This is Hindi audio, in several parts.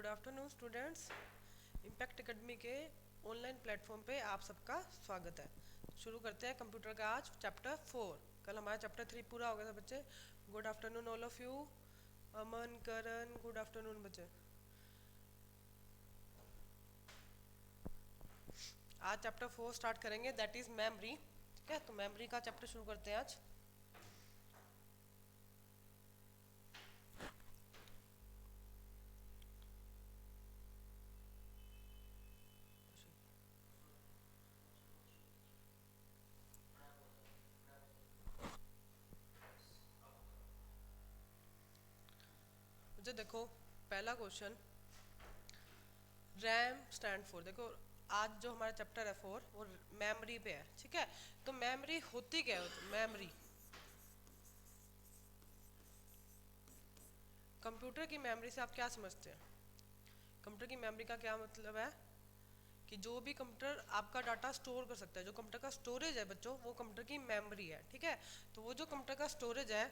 Afternoon students. इम्पैक्ट एकेडमी के ऑनलाइन प्लेटफॉर्म पे आप सबका स्वागत है। शुरू करते हैं कंप्यूटर का आज चैप्टर 4। कल हमारा चैप्टर 3 पूरा हो गया था बच्चे। Good afternoon all of you. Aman, Karan, good afternoon बच्चे। आज चैप्टर 4 स्टार्ट करेंगे, दैट इज मेमोरी। ठीक है, तो मेमोरी का चैप्टर शुरू करते हैं आज। बच्चे देखो, पहला क्वेश्चन, रैम स्टैंड फॉर। देखो आज जो हमारा चैप्टर है 4 वो मेमोरी पे है। ठीक है, तो मेमोरी होती क्या है? तो मेमोरी, कंप्यूटर की मेमोरी से आप क्या समझते हैं? कंप्यूटर की मेमोरी का क्या मतलब है कि जो भी कंप्यूटर आपका डाटा स्टोर कर सकता है, जो कंप्यूटर का स्टोरेज है बच्चों, वो कंप्यूटर की मेमोरी है। ठीक है, तो वो जो कंप्यूटर का स्टोरेज है,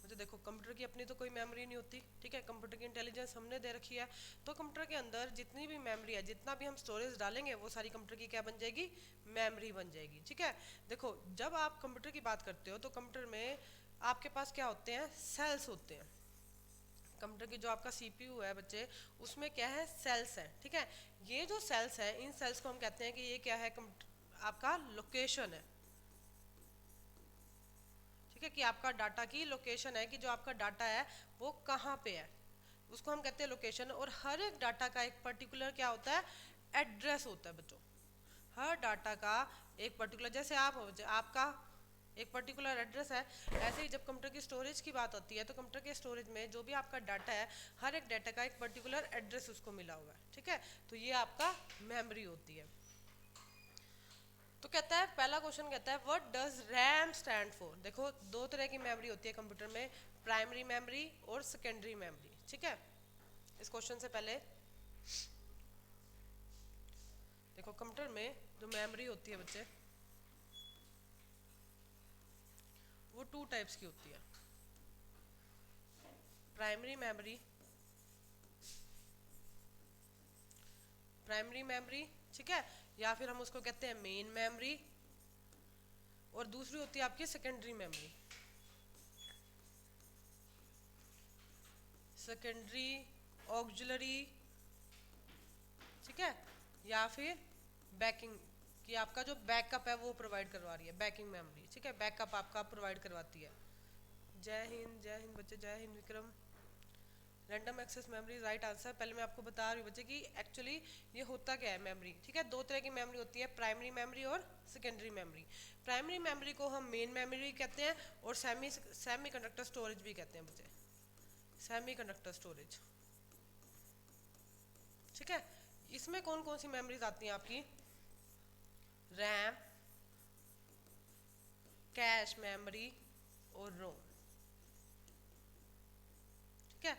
मुझे देखो कंप्यूटर की अपनी तो कोई मेमोरी नहीं होती। ठीक है, कंप्यूटर की इंटेलिजेंस हमने दे रखी है, तो कंप्यूटर के अंदर जितनी भी मेमोरी है, जितना भी हम स्टोरेज डालेंगे, वो सारी कंप्यूटर की क्या बन जाएगी? मेमोरी बन जाएगी। ठीक है, देखो जब आप कंप्यूटर की बात करते हो तो कंप्यूटर में आपके पास क्या होते हैं? सेल्स होते हैं। कंप्यूटर की जो आपका सीपीयू है बच्चे, उसमें क्या है? सेल्स हैं। ठीक है, ये जो सेल्स हैं, इन सेल्स को हम कहते हैं कि ये क्या है? आपका लोकेशन है। ठीक है, कि आपका डाटा की लोकेशन है, कि जो आपका डाटा है वो कहाँ पे है, उसको हम कहते हैं लोकेशन। और हर एक डाटा का एक पर्टिकुलर क्या होता है? एड्रेस होता है बच्चों। हर डाटा का एक पर्टिकुलर, जैसे आप हो, आपका एक पर्टिकुलर एड्रेस है, ऐसे ही जब कंप्यूटर की स्टोरेज की बात होती है तो कंप्यूटर के स्टोरेज में जो भी आपका डाटा है, हर एक डाटा का एक पर्टिकुलर एड्रेस उसको मिला हुआ है। ठीक है, तो ये आपका मेमोरी होती है। तो कहता है, पहला क्वेश्चन कहता है what does RAM stand for. देखो दो तरह की मेमोरी होती है कंप्यूटर में, प्राइमरी मेमोरी और सेकेंडरी मेमोरी। ठीक है, इस क्वेश्चन से पहले देखो कंप्यूटर में जो मेमोरी होती है बच्चे, वो टू टाइप्स की होती है। प्राइमरी मेमोरी, प्राइमरी मेमोरी, ठीक है, या फिर हम उसको कहते हैं मेन मेमोरी। और दूसरी होती है आपकी सेकेंडरी मेमोरी, सेकेंडरी ऑक्सिलरी। ठीक है, या फिर बैकिंग, कि आपका जो बैकअप है वो प्रोवाइड करवा रही है, बैकिंग मेमोरी। ठीक है, बैकअप आपका प्रोवाइड करवाती है। जय हिंद बच्चे, जय हिंद Vikram. Random access memory right answer. पहले मैं आपको बता रही हूँ बच्चे कि एक्चुअली ये होता क्या है मेमोरी। ठीक है, दो तरह की मेमोरी होती है, प्राइमरी मेमोरी और सेकेंडरी मेमोरी। प्राइमरी मेमोरी को हम मेन मेमोरी कहते हैं और सेमी कंडक्टर स्टोरेज भी कहते हैं बच्चे, सेमी कंडक्टर स्टोरेज। ठीक है, इसमें कौन कौन सी मेमोरीज आती हैं आपकी? रैम, कैश मेमोरी और रोम। ठीक है,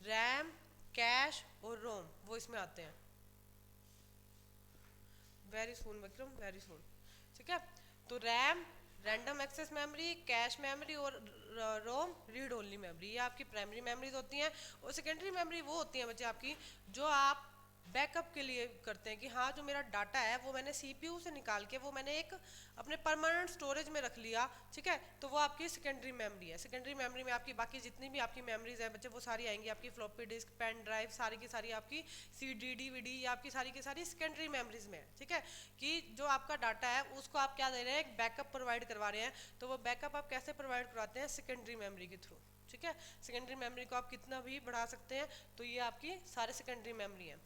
रैम, कैश और रोम वो इसमें आते हैं। वेरी सुन विक्रम, वेरी सुन। ठीक है, तो RAM random access memory, cache memory और रोम रीड ओनली मेमोरी, ये आपकी प्राइमरी मेमोरीज होती हैं। और सेकेंडरी मेमोरी वो होती हैं बच्चे आपकी जो आप बैकअप के लिए करते हैं, कि हाँ जो मेरा डाटा है वो मैंने सीपीयू से निकाल के वो मैंने एक अपने परमानेंट स्टोरेज में रख लिया। ठीक है, तो वो आपकी सेकेंडरी मेमोरी है। सेकेंडरी मेमोरी में आपकी बाकी जितनी भी आपकी मेमोरीज है बच्चे, वो सारी आएंगी आपकी फ्लॉपी डिस्क, पेन ड्राइव, सारी की सारी आपकी CD DVD, ये आपकी सारी की सारी सेकेंडरी मेमोरीज में है। ठीक है, कि जो आपका डाटा है उसको आप क्या दे रहे हैं? एक बैकअप प्रोवाइड करवा रहे हैं। तो वो बैकअप आप कैसे प्रोवाइड करवाते हैं? सेकेंडरी मेमोरी के थ्रू। ठीक है, सेकेंडरी मेमोरी को आप कितना भी बढ़ा सकते हैं, तो ये आपकी सारे सेकेंडरी मेमोरी है।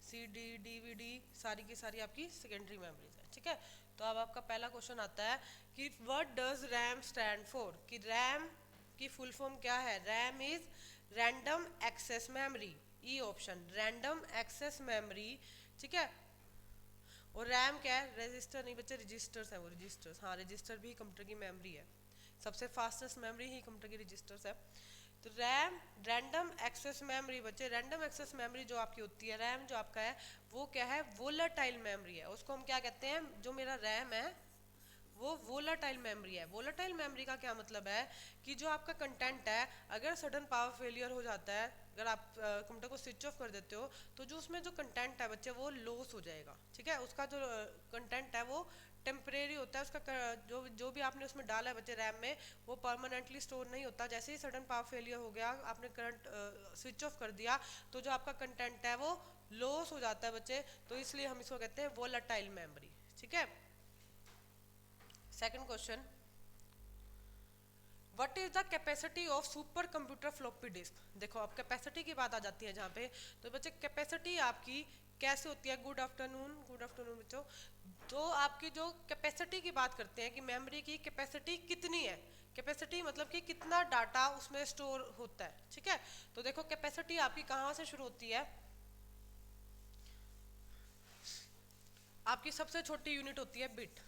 CD DVD सारी की सारी आपकी सेकेंडरी मेमोरीज है। ठीक है, तो अब आपका पहला क्वेश्चन आता है कि what does RAM stand for, कि रैम की फुल फॉर्म क्या है? RAM is random access memory, E option, random access memory. ठीक है, और रैम क्या है? रजिस्टर नहीं बच्चे, रजिस्टर्स है वो, रजिस्टर्स। हाँ, रजिस्टर भी कंप्यूटर की मेमोरी है। सबसे फास्टेस्ट मेमोरी ही कंप्यूटर की रजिस्टर्स है। तो रैम रैंडम एक्सेस मेमोरी बच्चे, रैंडम एक्सेस मेमोरी जो आपकी होती है, रैम जो आपका है वो क्या है, वोलेटाइल मेमोरी है। उसको हम क्या कहते हैं, जो मेरा रैम है वो वोलेटाइल मेमोरी है। वोलेटाइल मेमोरी का क्या मतलब है कि जो आपका कंटेंट है, अगर सडन पावर फेलियर हो जाता है, अगर आप कंप्यूटर को स्विच ऑफ कर देते हो, तो जो उसमें जो कंटेंट है बच्चे वो लॉस हो जाएगा। ठीक है, उसका जो कंटेंट है वो टेम्परेरी होता है, उसका जो भी आपने उसमें डाला है बच्चे रैम में, वो परमानेंटली स्टोर नहीं होता। जैसे ही सडन पावर फेलियर हो गया, आपने करंट स्विच ऑफ कर दिया, तो जो आपका कंटेंट है वो लॉस हो जाता है बच्चे। तो इसलिए हम इसको कहते हैं वोलेटाइल मेमोरी। ठीक है, second question, what is the capacity of super computer floppy disk. देखो अब कैपेसिटी की बात आ जाती है जहाँ पे, तो बच्चे कैपेसिटी आपकी कैसे होती है। गुड आफ्टरनून, गुड आफ्टरनून बच्चों। तो आपकी जो कैपेसिटी की बात करते हैं कि मेमोरी की कैपेसिटी कितनी है, कैपेसिटी मतलब कि कितना डाटा उसमें स्टोर होता है। ठीक है, तो देखो कैपेसिटी आपकी कहाँ से शुरू होती है, आपकी सबसे छोटी यूनिट होती है बिट।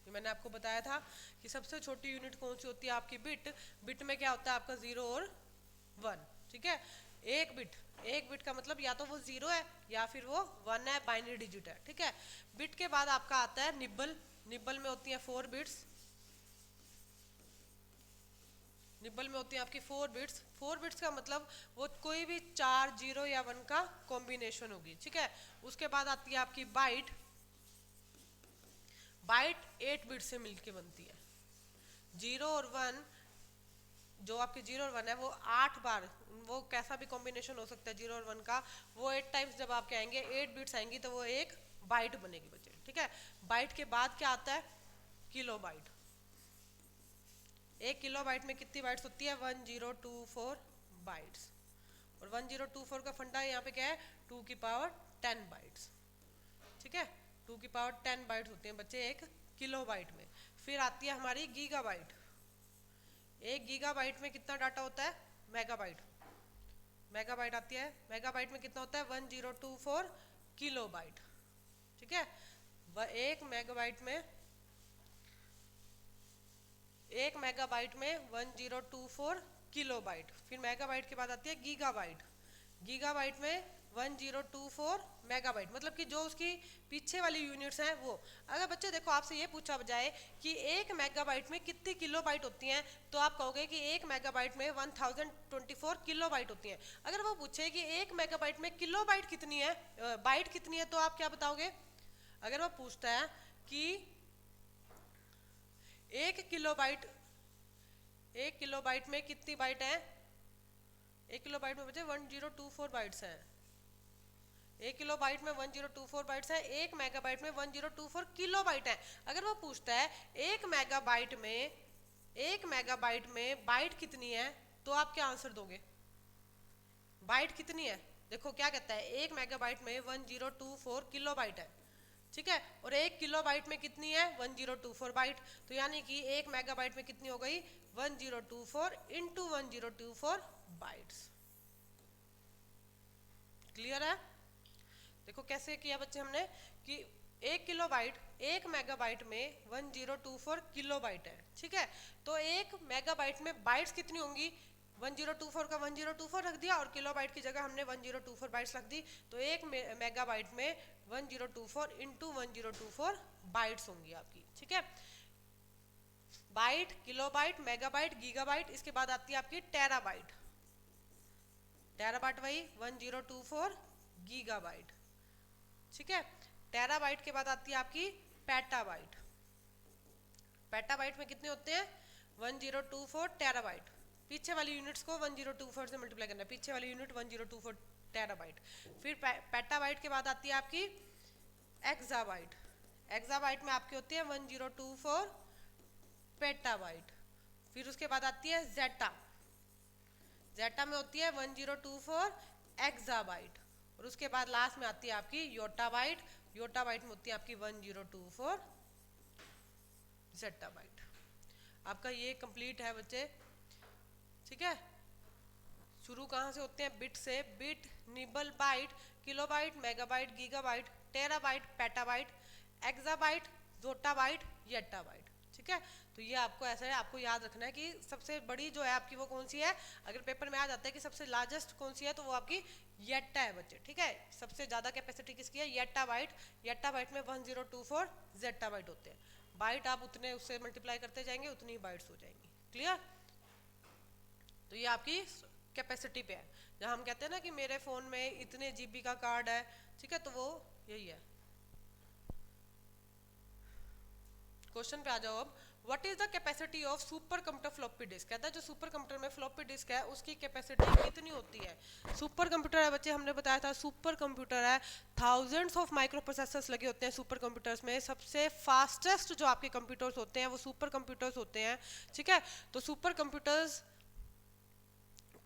ये मैंने आपको बताया था कि सबसे छोटी यूनिट कौन सी होती है, आपकी बिट। बिट में क्या होता है आपका 0 और 1। ठीक है, एक बिट का मतलब या तो वो 0 है या फिर वो 1 है, बाइनरी डिजिट है। ठीक है, बिट के बाद आपका आता है निब्बल। निब्बल में होती है 4 बिट्स। निब्बल में होती है आपकी 4 बिट्स। 4 बिट्स का मतलब वो कोई भी 4 0 या 1 का कॉम्बिनेशन होगी। ठीक है, उसके बाद आती है आपकी बाइट। बाइट 8 बिट से मिलके बनती है। 0 और 1, जो आपके 0 और 1 है वो 8 बार, वो कैसा भी कॉम्बिनेशन हो सकता है 0 और 1 का, वो 8 टाइम्स जब आपके आएंगे, 8 बिट्स आएंगी, तो वो एक बाइट बनेगी बच्चे। ठीक है, बाइट के बाद क्या आता है, किलो बाइट। एक किलो बाइट में कितनी बाइट्स होती है, 1024 बाइट्स। और 1024 का फंडा यहाँ पे क्या है, 2 की पावर 10 बाइट्स। ठीक है, 2 की पावर 10 बाइट्स होती हैं बच्चे एक किलो बाइट में। फिर आती है हमारी गीगाबाइट। एक गीगाबाइट में कितना डाटा होता है, मेगाबाइट। मेगाबाइट आती है, मेगाबाइट में कितना होता है, 1024 किलोबाइट। ठीक है, एक मेगाबाइट में, एक मेगाबाइट में 1024 किलोबाइट। फिर मेगाबाइट के बाद आती है गीगाबाइट। गीगाबाइट में 1024 मेगाबाइट, मतलब कि जो उसकी पीछे वाली यूनिट्स हैं वो। अगर बच्चे देखो आपसे ये पूछा जाए कि एक मेगाबाइट में कितनी किलोबाइट होती हैं, तो आप कहोगे कि एक मेगाबाइट में 1024 किलोबाइट होती हैं। अगर वो पूछे कि एक मेगाबाइट में किलोबाइट कितनी है, बाइट कितनी है, तो आप क्या बताओगे। अगर वो पूछता है कि एक किलोबाइट, एक किलोबाइट में कितनी बाइट है, एक किलोबाइट में बच्चे 1024 बाइट्स हैं। एक किलो बाइट में 1024 बाइट्स है, एक मेगाबाइट में 1024 किलो बाइट है। अगर वो पूछता है एक मेगाबाइट में, एक मेगाबाइट में बाइट कितनी है, तो आप क्या आंसर दोगे, बाइट कितनी है। देखो क्या कहता है, एक मेगाबाइट में 1024 किलो बाइट है। ठीक है, और एक किलो बाइट में कितनी है, 1024 बाइट। तो यानी कि एक मेगाबाइट में कितनी हो गई, 1024 इंटू 1024 बाइट्स। क्लियर है। देखो कैसे किया बच्चे हमने कि एक किलोबाइट, एक मेगाबाइट में 1024 किलोबाइट है। ठीक है, तो एक मेगाबाइट में बाइट्स कितनी होंगी, 1024 का 1024 रख दिया और किलोबाइट की जगह हमने 1024 बाइट्स रख दी। तो एक मेगाबाइट में 1024 इंटू 1024 बाइट्स होंगी आपकी। ठीक है, बाइट, किलोबाइट, मेगाबाइट, गीगाबाइट, इसके बाद आती है आपकी टेराबाइट। टेराबाइट वही 1024 गीगाबाइट। ठीक है, टेराबाइट के बाद आती है आपकी पेटाबाइट। पेटाबाइट में कितने होते हैं, 1024 टेराबाइट। पीछे वाली यूनिट्स को 1024 से मल्टीप्लाई करना है, पीछे वाली यूनिट 1024 टेराबाइट। फिर पेटाबाइट के बाद आती है आपकी एक्साबाइट। एक्साबाइट में आपकी होती है 1024 पेटाबाइट। फिर उसके बाद आती है जेटा। जेटा में होती है 1024 एक्साबाइट। और उसके बाद लास्ट में आती है आपकी योटाबाइट। योटाबाइट में होती है आपकी 1024 जेटाबाइट। आपका ये कंप्लीट है बच्चे। ठीक है, शुरू कहाँ से होते हैं, बिट से। Bit, nibble, byte, kilobyte, megabyte, gigabyte, terabyte, petabyte, exabyte, zettabyte, yottabyte. ठीक है, तो तो ये आपको ऐसा है, आपको याद रखना है कि सबसे बड़ी जो है आपकी वो कौन सी है। अगर पेपर में आ जाता है कि सबसे लार्जेस्ट कौन सी है तो वो आपकी येट्टा है बच्चे, ठीक है। सबसे ज्यादा कैपेसिटी किसकी है, येट्टा बाइट। येट्टा बाइट में 1024 जेट्टा बाइट होते हैं। बाइट आप उतने उससे मल्टीप्लाई करते जाएंगे उतनी ही बाइट्स हो जाएंगी। क्लियर। तो ये आपकी कैपेसिटी पे है। जब हम कहते हैं ना कि मेरे फोन में इतने जीबी का कार्ड है, ठीक है, तो वो यही है। क्वेश्चन पे आ जाओ अब। What is the capacity of super computer floppy disk. कहता है जो सुपर कंप्यूटर में फ्लॉपी डिस्क है उसकी कैपेसिटी कितनी होती है। सुपर कंप्यूटर है बच्चे, हमने बताया था सुपर कंप्यूटर है, थाउजेंड्स ऑफ माइक्रो प्रोसेसर्स लगे होते हैं सुपर कंप्यूटर्स में। सबसे फास्टेस्ट जो आपके कंप्यूटर्स होते हैं वो सुपर कंप्यूटर्स होते हैं, ठीक है। तो सुपर कंप्यूटर्स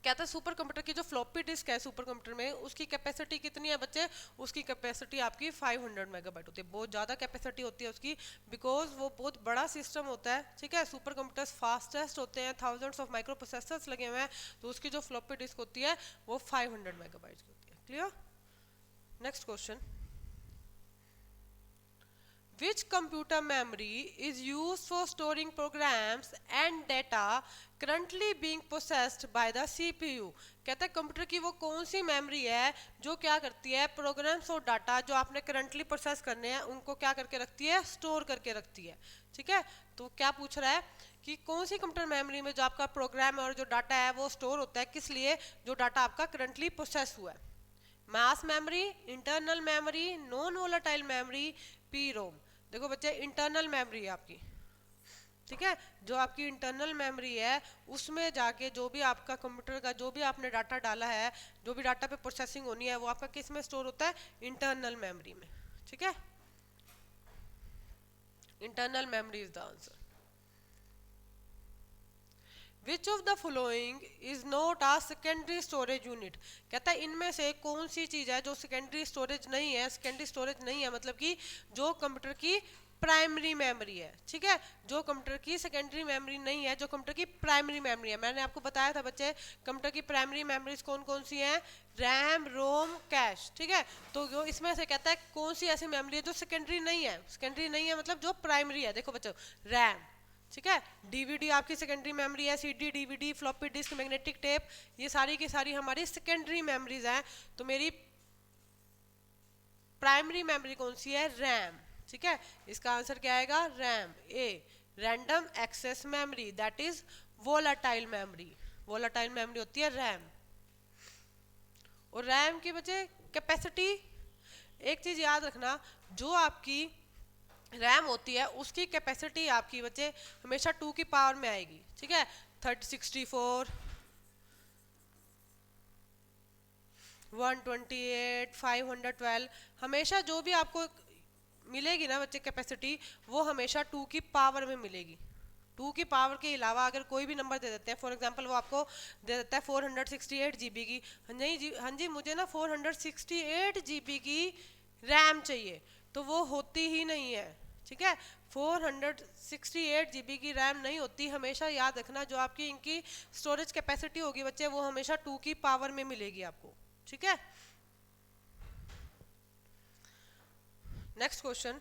कहता है सुपर कंप्यूटर की जो फ्लॉपी डिस्क है सुपर कंप्यूटर में उसकी कैपेसिटी कितनी है बच्चे, उसकी कैपेसिटी आपकी 500 मेगाबाइट होती है। बहुत ज़्यादा कैपेसिटी होती है उसकी, बिकॉज वो बहुत बड़ा सिस्टम होता है, ठीक है। सुपर कंप्यूटर्स फास्टेस्ट होते हैं, थाउजेंड्स ऑफ माइक्रो प्रोसेसर्स लगे हुए हैं, तो उसकी जो फ्लॉपी डिस्क होती है वो 500 मेगाबाइट की होती है। Clear. Next question. Which computer memory is used for storing programs and data currently being processed by the CPU। कहता है कंप्यूटर की वो कौन सी मेमोरी है जो क्या करती है, प्रोग्राम्स और डाटा जो आपने करंटली प्रोसेस करने हैं उनको क्या करके रखती है, स्टोर करके रखती है, ठीक है। तो क्या पूछ रहा है कि कौन सी कंप्यूटर मेमोरी में जो आपका प्रोग्राम और जो डाटा है वो स्टोर होता है, किस लिए, जो डाटा आपका करंटली प्रोसेस हुआ है। Mass memory, internal memory, non volatile memory, PROM. देखो बच्चे इंटरनल मेमोरी है आपकी, ठीक है। जो आपकी इंटरनल मेमोरी है उसमें जाके जो भी आपका कंप्यूटर का जो भी आपने डाटा डाला है, जो भी डाटा पे प्रोसेसिंग होनी है वो आपका किस में स्टोर होता है, इंटरनल मेमोरी में, ठीक है। Internal memory is the answer. Which of the following is not a secondary storage unit। कहता है इनमें से कौन सी चीज है जो सेकेंडरी स्टोरेज नहीं है। सेकेंडरी स्टोरेज नहीं है मतलब कि जो कंप्यूटर की प्राइमरी मेमोरी है, ठीक है। जो कंप्यूटर की सेकेंडरी मेमोरी नहीं है, जो कंप्यूटर की प्राइमरी मेमोरी है। मैंने आपको बताया था बच्चे कंप्यूटर की प्राइमरी मेमोरीज कौन कौन सी हैं, रैम, रोम, कैश, ठीक है। तो जो इसमें से कहता है कौन सी ऐसी मेमोरी है जो सेकेंडरी नहीं है। सेकेंडरी नहीं है मतलब जो प्राइमरी है। देखो बच्चों रैम, ठीक है, डीवीडी आपकी सेकेंडरी मेमोरी है, CD, DVD, floppy disk, magnetic tape, ये सारी की सारी हमारी सेकेंडरी मेमोरीज हैं। तो मेरी प्राइमरी मेमोरी कौन सी है, रैम, ठीक है। इसका आंसर क्या आएगा, RAM A. Random access memory that is volatile memory. Volatile memory होती है रैम। और रैम की बच्चे कैपेसिटी, एक चीज याद रखना, जो आपकी रैम होती है उसकी कैपेसिटी आपकी बच्चे हमेशा 2 की पावर में आएगी, ठीक है। 64, 128, 512, हमेशा जो भी आपको मिलेगी ना बच्चे कैपेसिटी वो हमेशा 2 की पावर में मिलेगी। 2 की पावर के अलावा अगर कोई भी नंबर दे देते हैं, फॉर एग्जांपल वो आपको दे देता है 468 जीबी की, नहीं जी, हाँ जी मुझे ना 468 जीबी की रैम चाहिए, तो वो होती ही नहीं है, ठीक है। 468 जीबी की रैम नहीं होती। हमेशा याद रखना जो आपकी इनकी स्टोरेज कैपेसिटी होगी बच्चे वो हमेशा 2 की पावर में मिलेगी आपको, ठीक है। Next question.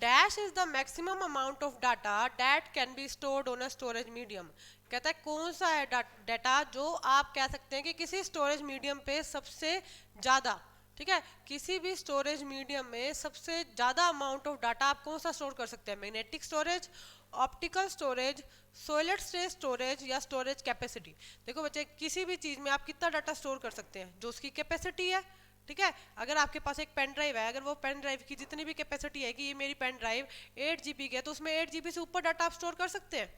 Dash is the maximum amount of data that can be stored on a storage medium. कहता है कौन सा है डाटा जो आप कह सकते हैं कि किसी स्टोरेज मीडियम पे सबसे ज्यादा, ठीक है, किसी भी स्टोरेज मीडियम में सबसे ज्यादा अमाउंट ऑफ डाटा आप कौन सा स्टोर कर सकते हैं। Magnetic storage, optical storage, solid state storage या स्टोरेज कैपेसिटी। देखो बच्चे किसी भी चीज में आप कितना डाटा स्टोर कर सकते हैं, जो उसकी कैपेसिटी है, ठीक है। अगर आपके पास एक पेन ड्राइव है, अगर वो पेन ड्राइव की जितनी भी कैपेसिटी है कि ये मेरी पेन ड्राइव 8 जीबी की है, तो उसमें 8 जीबी से ऊपर डाटा आप स्टोर कर सकते हैं,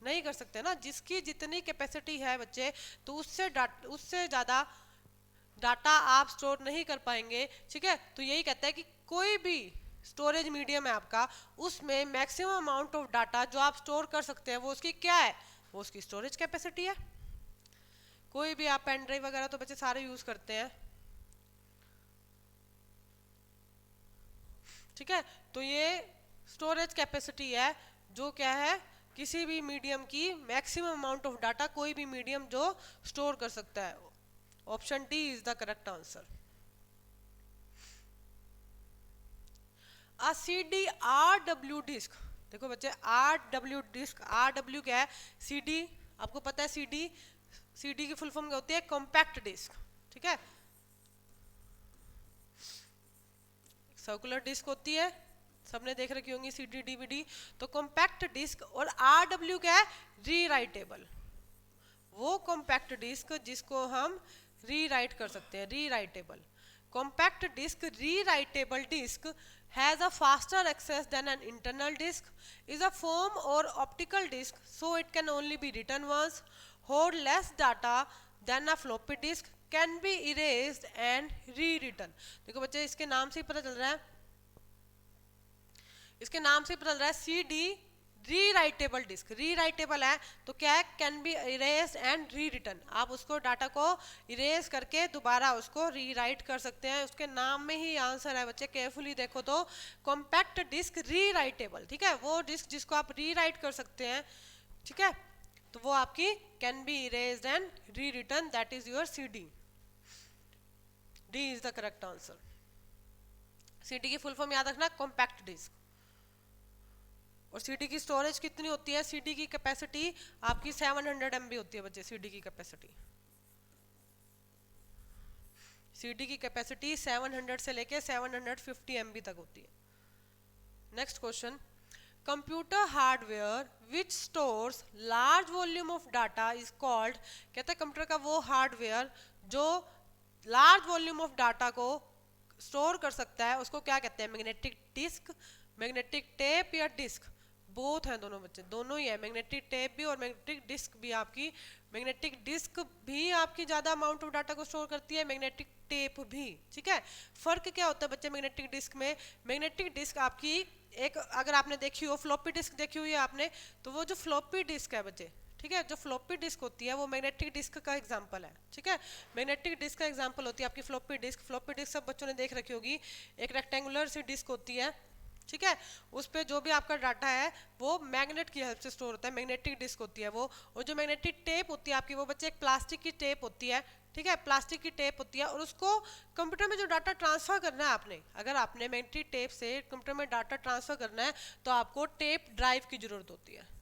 नहीं कर सकते ना। जिसकी जितनी कैपेसिटी है बच्चे, तो उससे ज्यादा डाटा आप स्टोर नहीं कर पाएंगे, ठीक है। तो यही कहता है कि कोई भी स्टोरेज मीडियम है आपका, उसमें मैक्सिमम अमाउंट ऑफ डाटा जो आप स्टोर कर सकते हैं वो उसकी क्या है, वो उसकी स्टोरेज कैपेसिटी है। कोई भी आप पेन ड्राइव वगैरह तो बच्चे सारे यूज करते हैं, ठीक है। तो ये स्टोरेज कैपेसिटी है जो क्या है, किसी भी मीडियम की मैक्सिमम अमाउंट ऑफ डाटा कोई भी मीडियम जो स्टोर कर सकता है। Option D is the correct answer. A CDRW disk देखो बच्चे RW डिस्क, RW क्या है, CD, आपको पता है CD की फुल फॉर्म क्या होती है, कॉम्पैक्ट डिस्क, ठीक है, सर्कुलर डिस्क होती है, सबने देख रखी होंगी CD DVD। तो कॉम्पैक्ट डिस्क, और RW क्या है, रीराइटेबल, वो कॉम्पैक्ट डिस्क जिसको हम रीराइट कर सकते हैं, rewritable. Compact disc, rewritable disc has a faster access than an internal disk, is a foam or optical disk, so it can only be written once, hold less data than a floppy disk, can be erased and rewritten। देखो बच्चे इसके नाम से ही पता चल रहा है, इसके नाम से पता चल रहा है CD रीराइटेबल डिस्क, रीराइटेबल है तो क्या है, can be erase and re return, आप उसको डाटा को इरेज करके दोबारा उसको रीराइट कर सकते हैं, उसके नाम में ही आंसर है बच्चे, केयरफुली देखो तो कॉम्पैक्ट डिस्क रीराइटेबल, ठीक है, वो डिस्क जिसको आप रीराइट कर सकते हैं, ठीक है, तो वो आपकी can be erase and re return, that is your CD। D is the correct answer. CD की फुल फॉर्म याद रखना, कॉम्पैक्ट डिस्क। और CD की स्टोरेज कितनी होती है, CD की कैपेसिटी आपकी 700 MB होती है बच्चे, CD की कैपेसिटी, CD की कैपेसिटी 700 से लेके 750 MB तक होती है। Next question, computer hardware which stores large volume of data is called, कहते हैं कंप्यूटर का वो हार्डवेयर जो लार्ज वॉल्यूम ऑफ डाटा को स्टोर कर सकता है उसको क्या कहते हैं, मैग्नेटिक डिस्क, मैग्नेटिक टेप या डिस्क, बोथ हैं दोनों बच्चे, दोनों ही है, मैग्नेटिक टेप भी और मैग्नेटिक डिस्क भी। आपकी मैग्नेटिक डिस्क भी आपकी ज़्यादा अमाउंट ऑफ डाटा को स्टोर करती है, मैग्नेटिक टेप भी, ठीक है। फर्क क्या होता है बच्चे मैग्नेटिक डिस्क में, मैग्नेटिक डिस्क आपकी एक, अगर आपने देखी हो फ्लॉपी डिस्क देखी हुई है आपने, तो वो जो फ्लॉपी डिस्क है बच्चे, ठीक है, जो फ्लॉपी डिस्क होती है वो मैग्नेटिक डिस्क का एग्जांपल है, ठीक है, मैग्नेटिक डिस्क का एग्जांपल होती है आपकी फ्लॉपी डिस्क। फ्लॉपी डिस्क सब बच्चों ने देख रखी होगी, एक रेक्टेंगुलर सी डिस्क होती है, ठीक है, उस पर जो भी आपका डाटा है वो मैग्नेट की हेल्प से स्टोर होता है, मैग्नेटिक डिस्क होती है वो। और जो मैग्नेटिक टेप होती है आपकी वो बच्चे एक प्लास्टिक की टेप होती है, ठीक है, प्लास्टिक की टेप होती है, और उसको कंप्यूटर में जो डाटा ट्रांसफर करना है आपने, अगर आपने मैग्नेटिक टेप से कंप्यूटर में डाटा ट्रांसफर करना है तो आपको टेप ड्राइव की जरूरत होती है।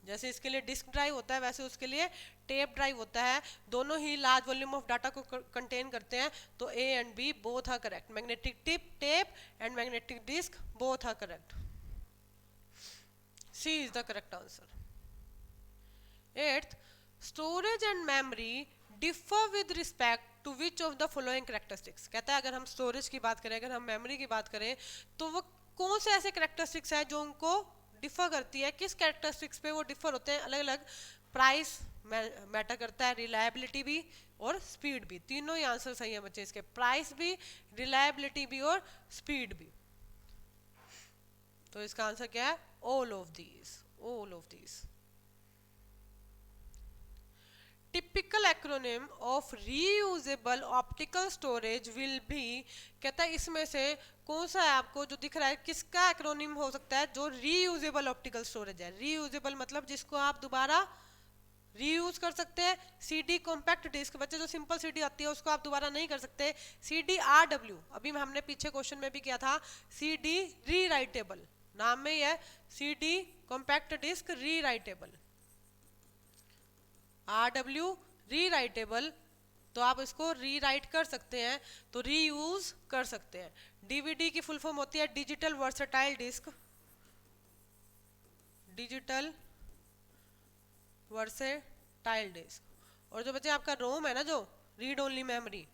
जैसे इसके लिए डिस्क ड्राइव होता है वैसे उसके लिए टेप ड्राइव होता है, दोनों ही लार्ज वॉल्यूम ऑफ डाटा को कंटेन करते हैं। तो A and B both are correct, magnetic tape and magnetic disk both are correct, C is the correct answer. 8th, storage and memory differ with respect to which of the following characteristics, कहता है अगर हम स्टोरेज की बात करें, अगर हम मेमोरी की बात करें तो वो कौन से ऐसे कैरेक्टरिस्टिक्स है जो उनको डिफर करती है, किस कैरेक्टरिस्टिक्स पे वो डिफर होते हैं, अलग अलग। प्राइस मैटर करता है, रिलायबिलिटी भी और स्पीड भी, तीनों ही आंसर सही है बच्चे इसके, प्राइस भी, रिलायबिलिटी भी और स्पीड भी। तो इसका आंसर क्या है, all of these, all of these. Typical acronym of reusable optical storage will be, कहता है इसमें से कौन सा है आपको जो दिख रहा है, किसका एक्रोनिम हो सकता है जो रीयूजेबल ऑप्टिकल स्टोरेज है। रीयूजेबल मतलब जिसको आप दोबारा रीयूज कर सकते हैं। CD कॉम्पैक्ट डिस्क बच्चे जो सिंपल CD आती है उसको आप दोबारा नहीं कर सकते। CD RW अभी हमने पीछे क्वेश्चन में भी किया था, CD रीराइटेबल, नाम में ही है CD compact disc rewritable, RW rewritable, तो आप इसको रीराइट कर सकते हैं, तो रीयूज कर सकते हैं। DVD की फुल फॉर्म होती है digital versatile disc, digital versatile disc. और जो बच्चे आपका रोम है ना, जो रीड ओनली मेमोरी,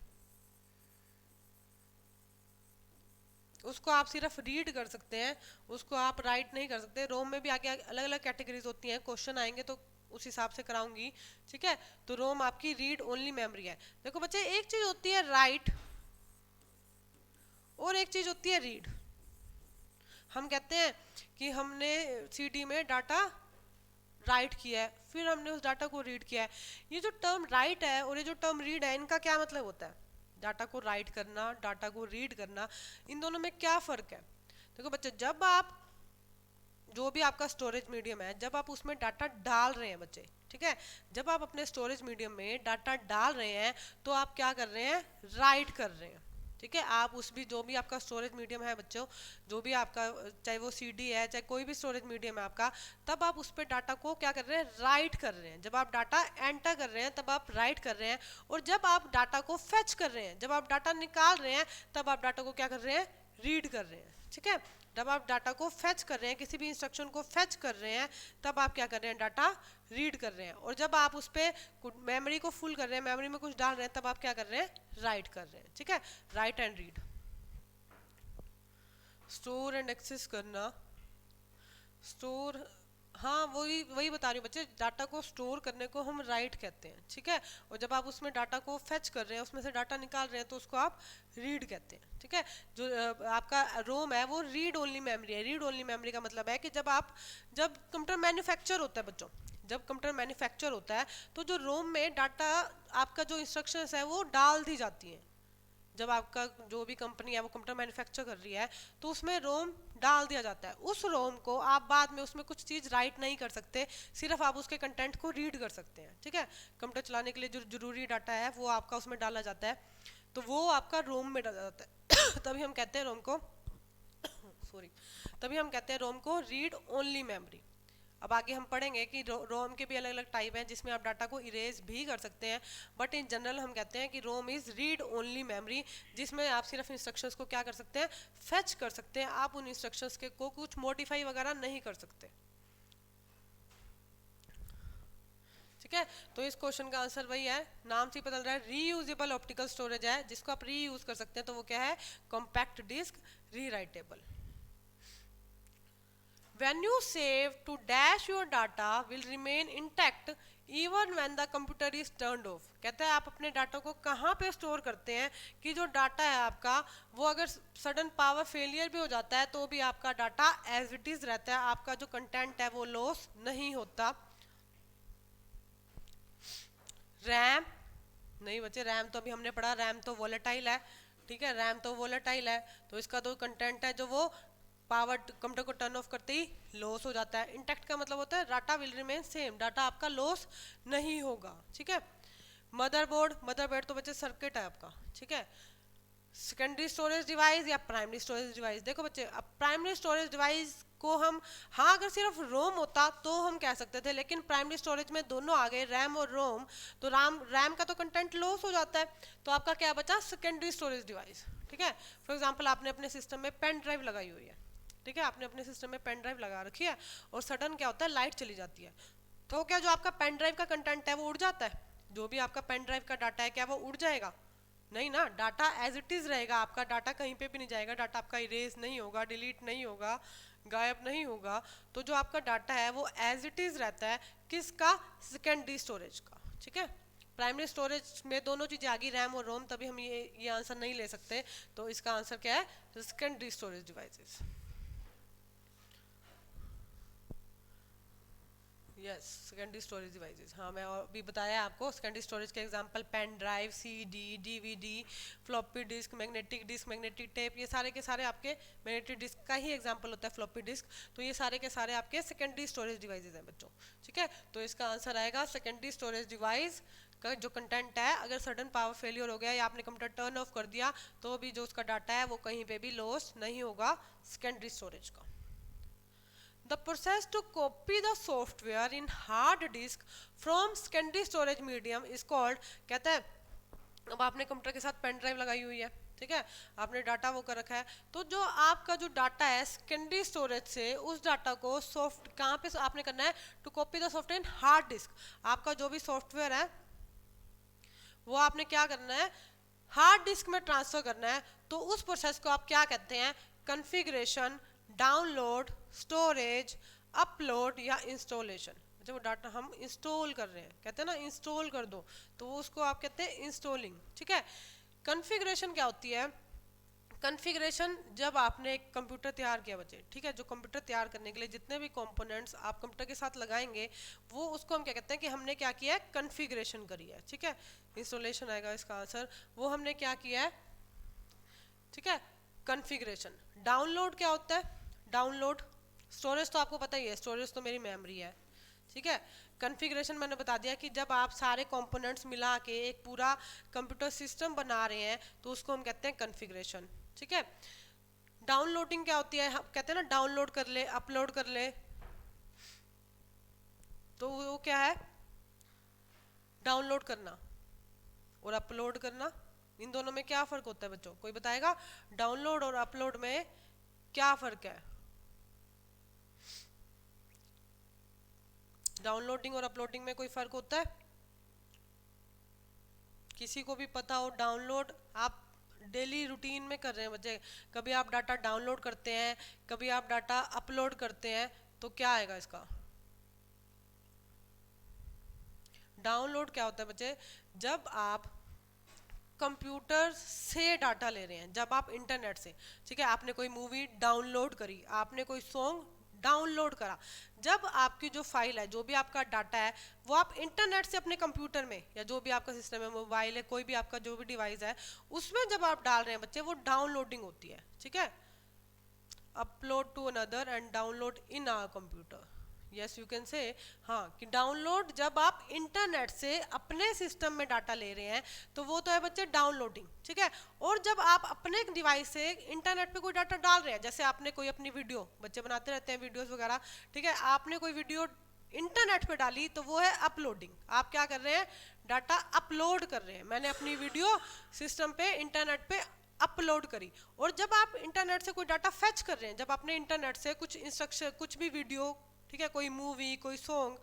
उसको आप सिर्फ रीड कर सकते हैं, उसको आप राइट नहीं कर सकते। रोम में भी आगे अलग अलग कैटेगरीज होती हैं, क्वेश्चन आएंगे तो उस हिसाब से कराऊंगी, ठीक है। तो रोम आपकी रीड ओनली मेमोरी है। देखो बच्चे एक चीज होती है राइट और एक चीज होती है रीड। हम कहते हैं कि हमने CD में डाटा राइट किया है, फिर हमने उस डाटा को रीड किया है। ये जो टर्म राइट है और ये जो टर्म रीड है, इनका क्या मतलब होता है, डाटा को राइट करना, डाटा को रीड करना, इन दोनों में क्या फर्क है। देखो बच्चे जब आप जो भी आपका स्टोरेज मीडियम है, जब आप उसमें डाटा डाल रहे हैं बच्चे, ठीक है, जब आप अपने स्टोरेज मीडियम में डाटा डाल रहे हैं तो आप क्या कर रहे हैं, राइट कर रहे हैं, ठीक है। आप उस भी जो भी आपका स्टोरेज मीडियम है बच्चों, जो भी आपका चाहे वो सीडी है चाहे कोई भी स्टोरेज मीडियम है आपका, तब आप उस पर डाटा को क्या कर रहे हैं, राइट कर रहे हैं। जब आप डाटा एंटर कर रहे हैं तब आप राइट कर रहे हैं, और जब आप डाटा को फेच कर रहे हैं, जब आप डाटा निकाल रहे हैं, तब आप डाटा को क्या कर रहे हैं, रीड कर रहे हैं। ठीक है, जब आप डाटा को फेच कर रहे हैं, किसी भी इंस्ट्रक्शन को फेच कर रहे हैं, तब आप क्या कर रहे हैं, डाटा रीड कर रहे हैं। और जब आप उस पर मेमोरी को फुल कर रहे हैं, मेमोरी में कुछ डाल रहे हैं, तब आप क्या कर रहे हैं, राइट कर रहे हैं। ठीक है, write and read. Store and access करना, स्टोर, हाँ वही वही बता रही हूँ बच्चे, डाटा को स्टोर करने को हम राइट कहते हैं। ठीक है, और जब आप उसमें डाटा को फेच कर रहे हैं, उसमें से डाटा निकाल रहे हैं, तो उसको आप रीड कहते हैं। ठीक है, जो आपका रोम है वो रीड ओनली मेमोरी है। रीड ओनली मेमोरी का मतलब है कि जब कंप्यूटर मैन्युफैक्चर होता है बच्चों, जब कंप्यूटर मैन्युफैक्चर होता है, तो जो रोम में डाटा आपका जो इंस्ट्रक्शंस है वो डाल दी जाती हैं। जब आपका जो भी कंपनी है वो कंप्यूटर मैन्युफैक्चर कर रही है, तो उसमें रोम डाल दिया जाता है। उस रोम को आप बाद में उसमें कुछ चीज़ राइट नहीं कर सकते, सिर्फ आप उसके कंटेंट को रीड कर सकते हैं। ठीक है, कंप्यूटर चलाने के लिए जो जरूरी डाटा है वो आपका उसमें डाला जाता है, तो वो आपका रोम में डाला जाता है। तभी हम कहते हैं रोम को सॉरी तभी हम कहते हैं रोम को रीड ओनली मेमोरी। अब आगे हम पढ़ेंगे कि रोम के भी अलग अलग टाइप हैं, जिसमें आप डाटा को इरेज भी कर सकते हैं, बट इन जनरल हम कहते हैं कि रोम इज रीड ओनली मेमोरी, जिसमें आप सिर्फ इंस्ट्रक्शंस को क्या कर सकते हैं, फेच कर सकते हैं। आप उन इंस्ट्रक्शंस के को कुछ मॉडिफाई वगैरह नहीं कर सकते। ठीक है, तो इस क्वेश्चन का आंसर वही है, नाम से पता चल रहा है, रीयूजेबल ऑप्टिकल स्टोरेज है, जिसको आप रीयूज कर सकते हैं। तो वो क्या है, compact disc rewritable. When you save to dash, your data will remain intact even when the computer is turned off। कहता है आप अपने डाटा को कहाँ पे स्टोर करते हैं कि जो डाटा है आपका वो अगर सडन पावर फेलियर भी हो जाता है तो भी आपका डाटा एज इट इज रहता है, आपका जो कंटेंट है वो लॉस नहीं होता। रैम नहीं बच्चे, रैम तो अभी हमने पढ़ा, रैम तो वोलेटाइल है। ठीक है, रैम तो वोलेटाइल है, तो इसका जो कंटेंट है जो वो पावर कंप्यूटर को टर्न ऑफ करते ही लॉस हो जाता है। इंटैक्ट का मतलब होता है data will remain same, data आपका लॉस नहीं होगा। ठीक है, मदरबोर्ड, मदरबोर्ड तो बच्चे सर्किट है आपका। ठीक है, सेकेंडरी स्टोरेज डिवाइस या प्राइमरी स्टोरेज डिवाइस। देखो बच्चे, अब प्राइमरी स्टोरेज डिवाइस को हम, हाँ अगर सिर्फ रोम होता तो हम कह सकते थे, लेकिन प्राइमरी स्टोरेज में दोनों आ गए, रैम और रोम, तो रैम का तो कंटेंट लॉस हो जाता है, तो आपका क्या बचा, सेकेंडरी स्टोरेज डिवाइस। ठीक है, फॉर एग्जांपल आपने अपने सिस्टम में पेन ड्राइव लगाई हुई है। ठीक है, आपने अपने सिस्टम में पेन ड्राइव लगा रखी है, और सडन क्या होता है, लाइट चली जाती है, तो क्या जो आपका पेन ड्राइव का कंटेंट है वो उड़ जाता है, जो भी आपका पेन ड्राइव का डाटा है क्या वो उड़ जाएगा, नहीं ना, डाटा एज इट इज रहेगा, आपका डाटा कहीं पे भी नहीं जाएगा, डाटा आपका इरेज नहीं होगा, डिलीट नहीं होगा, गायब नहीं होगा। तो जो आपका डाटा है वो एज इट इज रहता है, किसका, सेकेंडरी स्टोरेज का। ठीक है, प्राइमरी स्टोरेज में दोनों चीजें आ गई, रैम और रोम, तभी हम ये आंसर नहीं ले सकते, तो इसका आंसर क्या है, secondary storage devices. Yes, secondary storage devices, हाँ मैं अभी बताया आपको, सेकेंडरी स्टोरेज के example pen drive, CD, DVD, floppy disk, magnetic tape, ये सारे के सारे आपके मैग्नेटिक डिस्क का ही एग्जांपल होता है, फ्लॉपी डिस्क, तो ये सारे के सारे आपके सेकेंडरी स्टोरेज डिवाइसेस हैं बच्चों। ठीक है, तो इसका आंसर आएगा सेकेंडरी स्टोरेज डिवाइस का जो कंटेंट है, अगर सडन पावर फेलियर हो गया या आपने कंप्यूटर टर्न ऑफ कर दिया, तो भी जो उसका डाटा है वो कहीं पे भी लॉस नहीं होगा, सेकेंडरी स्टोरेज का। The process to copy the software in hard disk from secondary storage medium is called, कहता है अब आपने कंप्यूटर के साथ पेन ड्राइव लगाई हुई है, ठीक है, आपने डाटा वो कर रखा है, तो जो आपका जो डाटा है सेकेंडरी स्टोरेज से, उस डाटा को सॉफ्ट कहाँ पे आपने करना है, to copy the software in hard disk. आपका जो भी सॉफ्टवेयर है वो आपने क्या करना है, हार्ड डिस्क में ट्रांसफर करना है, तो उस प्रोसेस को आप क्या कहते हैं, कॉन्फ़िगरेशन, डाउनलोड, स्टोरेज, अपलोड या इंस्टॉलेशन। जब वो डाटा हम इंस्टॉल कर रहे हैं, कहते हैं ना इंस्टॉल कर दो, तो वो उसको आप कहते हैं इंस्टॉलिंग। ठीक है, कॉन्फ़िगरेशन क्या होती है, कॉन्फ़िगरेशन जब आपने एक कंप्यूटर तैयार किया बच्चे, ठीक है, जो कंप्यूटर तैयार करने के लिए जितने भी कंपोनेंट्स आप कंप्यूटर के साथ लगाएंगे, वो उसको हम क्या कहते हैं कि हमने क्या किया है, कॉन्फ़िगरेशन करी है। ठीक है, इंस्टॉलेशन आएगा इसका आंसर, वो हमने क्या किया है। ठीक है, कॉन्फ़िगरेशन। डाउनलोड क्या होता है, डाउनलोड, स्टोरेज तो आपको पता ही है, स्टोरेज तो मेरी मेमोरी है। ठीक है। कॉन्फ़िगरेशन मैंने बता दिया कि जब आप सारे कंपोनेंट्स मिला के एक पूरा कंप्यूटर सिस्टम बना रहे हैं तो उसको हम कहते हैं कॉन्फ़िगरेशन। ठीक है। डाउनलोडिंग क्या होती है, हम कहते हैं ना डाउनलोड कर ले, अपलोड कर ले, तो वो क्या है, डाउनलोड करना और अपलोड करना। इन दोनों में क्या फर्क होता है बच्चों, कोई बताएगा? डाउनलोड और अपलोड में क्या फर्क है? डाउनलोडिंग और अपलोडिंग में कोई फर्क होता है? किसी को भी पता हो? डाउनलोड आप डेली रूटीन में कर रहे हैं बच्चे, कभी आप डाटा डाउनलोड करते हैं, कभी आप डाटा अपलोड करते हैं, तो क्या आएगा इसका? डाउनलोड क्या होता है बच्चे, जब आप कंप्यूटर से डाटा ले रहे हैं, जब आप इंटरनेट से, ठीक है, आपने कोई मूवी डाउनलोड करी, आपने कोई सॉन्ग डाउनलोड करा, जब आपकी जो फाइल है, जो भी आपका डाटा है, वो आप इंटरनेट से अपने कंप्यूटर में या जो भी आपका सिस्टम है, मोबाइल है, कोई भी आपका जो भी डिवाइस है, उसमें जब आप डाल रहे हैं बच्चे, वो डाउनलोडिंग होती है। ठीक है। Upload to another and download in our computer, yes you can say. हाँ, कि डाउनलोड जब आप इंटरनेट से अपने सिस्टम में डाटा ले रहे हैं तो वो तो है बच्चे डाउनलोडिंग। ठीक है। और जब आप अपने डिवाइस से इंटरनेट पे कोई डाटा डाल रहे हैं, जैसे आपने कोई अपनी वीडियो, बच्चे बनाते रहते हैं वीडियोस वगैरह, ठीक है, आपने कोई वीडियो इंटरनेट पे डाली तो वो है अपलोडिंग। आप क्या कर रहे हैं, डाटा अपलोड कर रहे हैं। मैंने अपनी वीडियो सिस्टम पे इंटरनेट पे अपलोड करी। और जब आप इंटरनेट से कोई डाटा फेच कर रहे हैं, जब आपने इंटरनेट से कुछ इंस्ट्रक्शन, कुछ भी वीडियो, ठीक है, कोई मूवी, कोई सॉन्ग,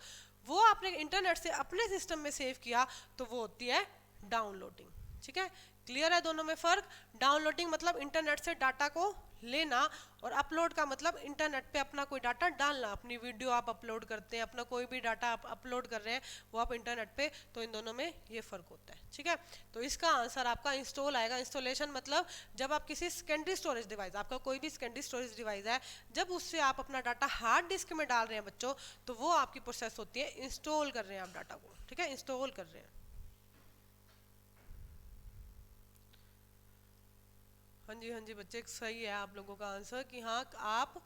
वो आपने इंटरनेट से अपने सिस्टम में सेव किया, तो वो होती है डाउनलोडिंग। ठीक है। क्लियर है दोनों में फर्क? डाउनलोडिंग मतलब इंटरनेट से डाटा को लेना, और अपलोड का मतलब इंटरनेट पे अपना कोई डाटा डालना। अपनी वीडियो आप अपलोड करते हैं, अपना कोई भी डाटा आप अपलोड कर रहे हैं, वो आप इंटरनेट पे, तो इन दोनों में ये फर्क होता है। ठीक है। तो इसका आंसर आपका इंस्टॉल आएगा। इंस्टॉलेशन मतलब जब आप किसी सेकेंडरी स्टोरेज डिवाइस, आपका कोई भी सेकेंडरी स्टोरेज डिवाइस है, जब उससे आप अपना डाटा हार्ड डिस्क में डाल रहे हैं बच्चों, तो वो आपकी प्रोसेस होती है, इंस्टॉल कर रहे हैं आप डाटा को। ठीक है, इंस्टॉल कर रहे हैं। हाँ जी, हाँ जी बच्चे, सही है आप लोगों का आंसर कि हाँ, आप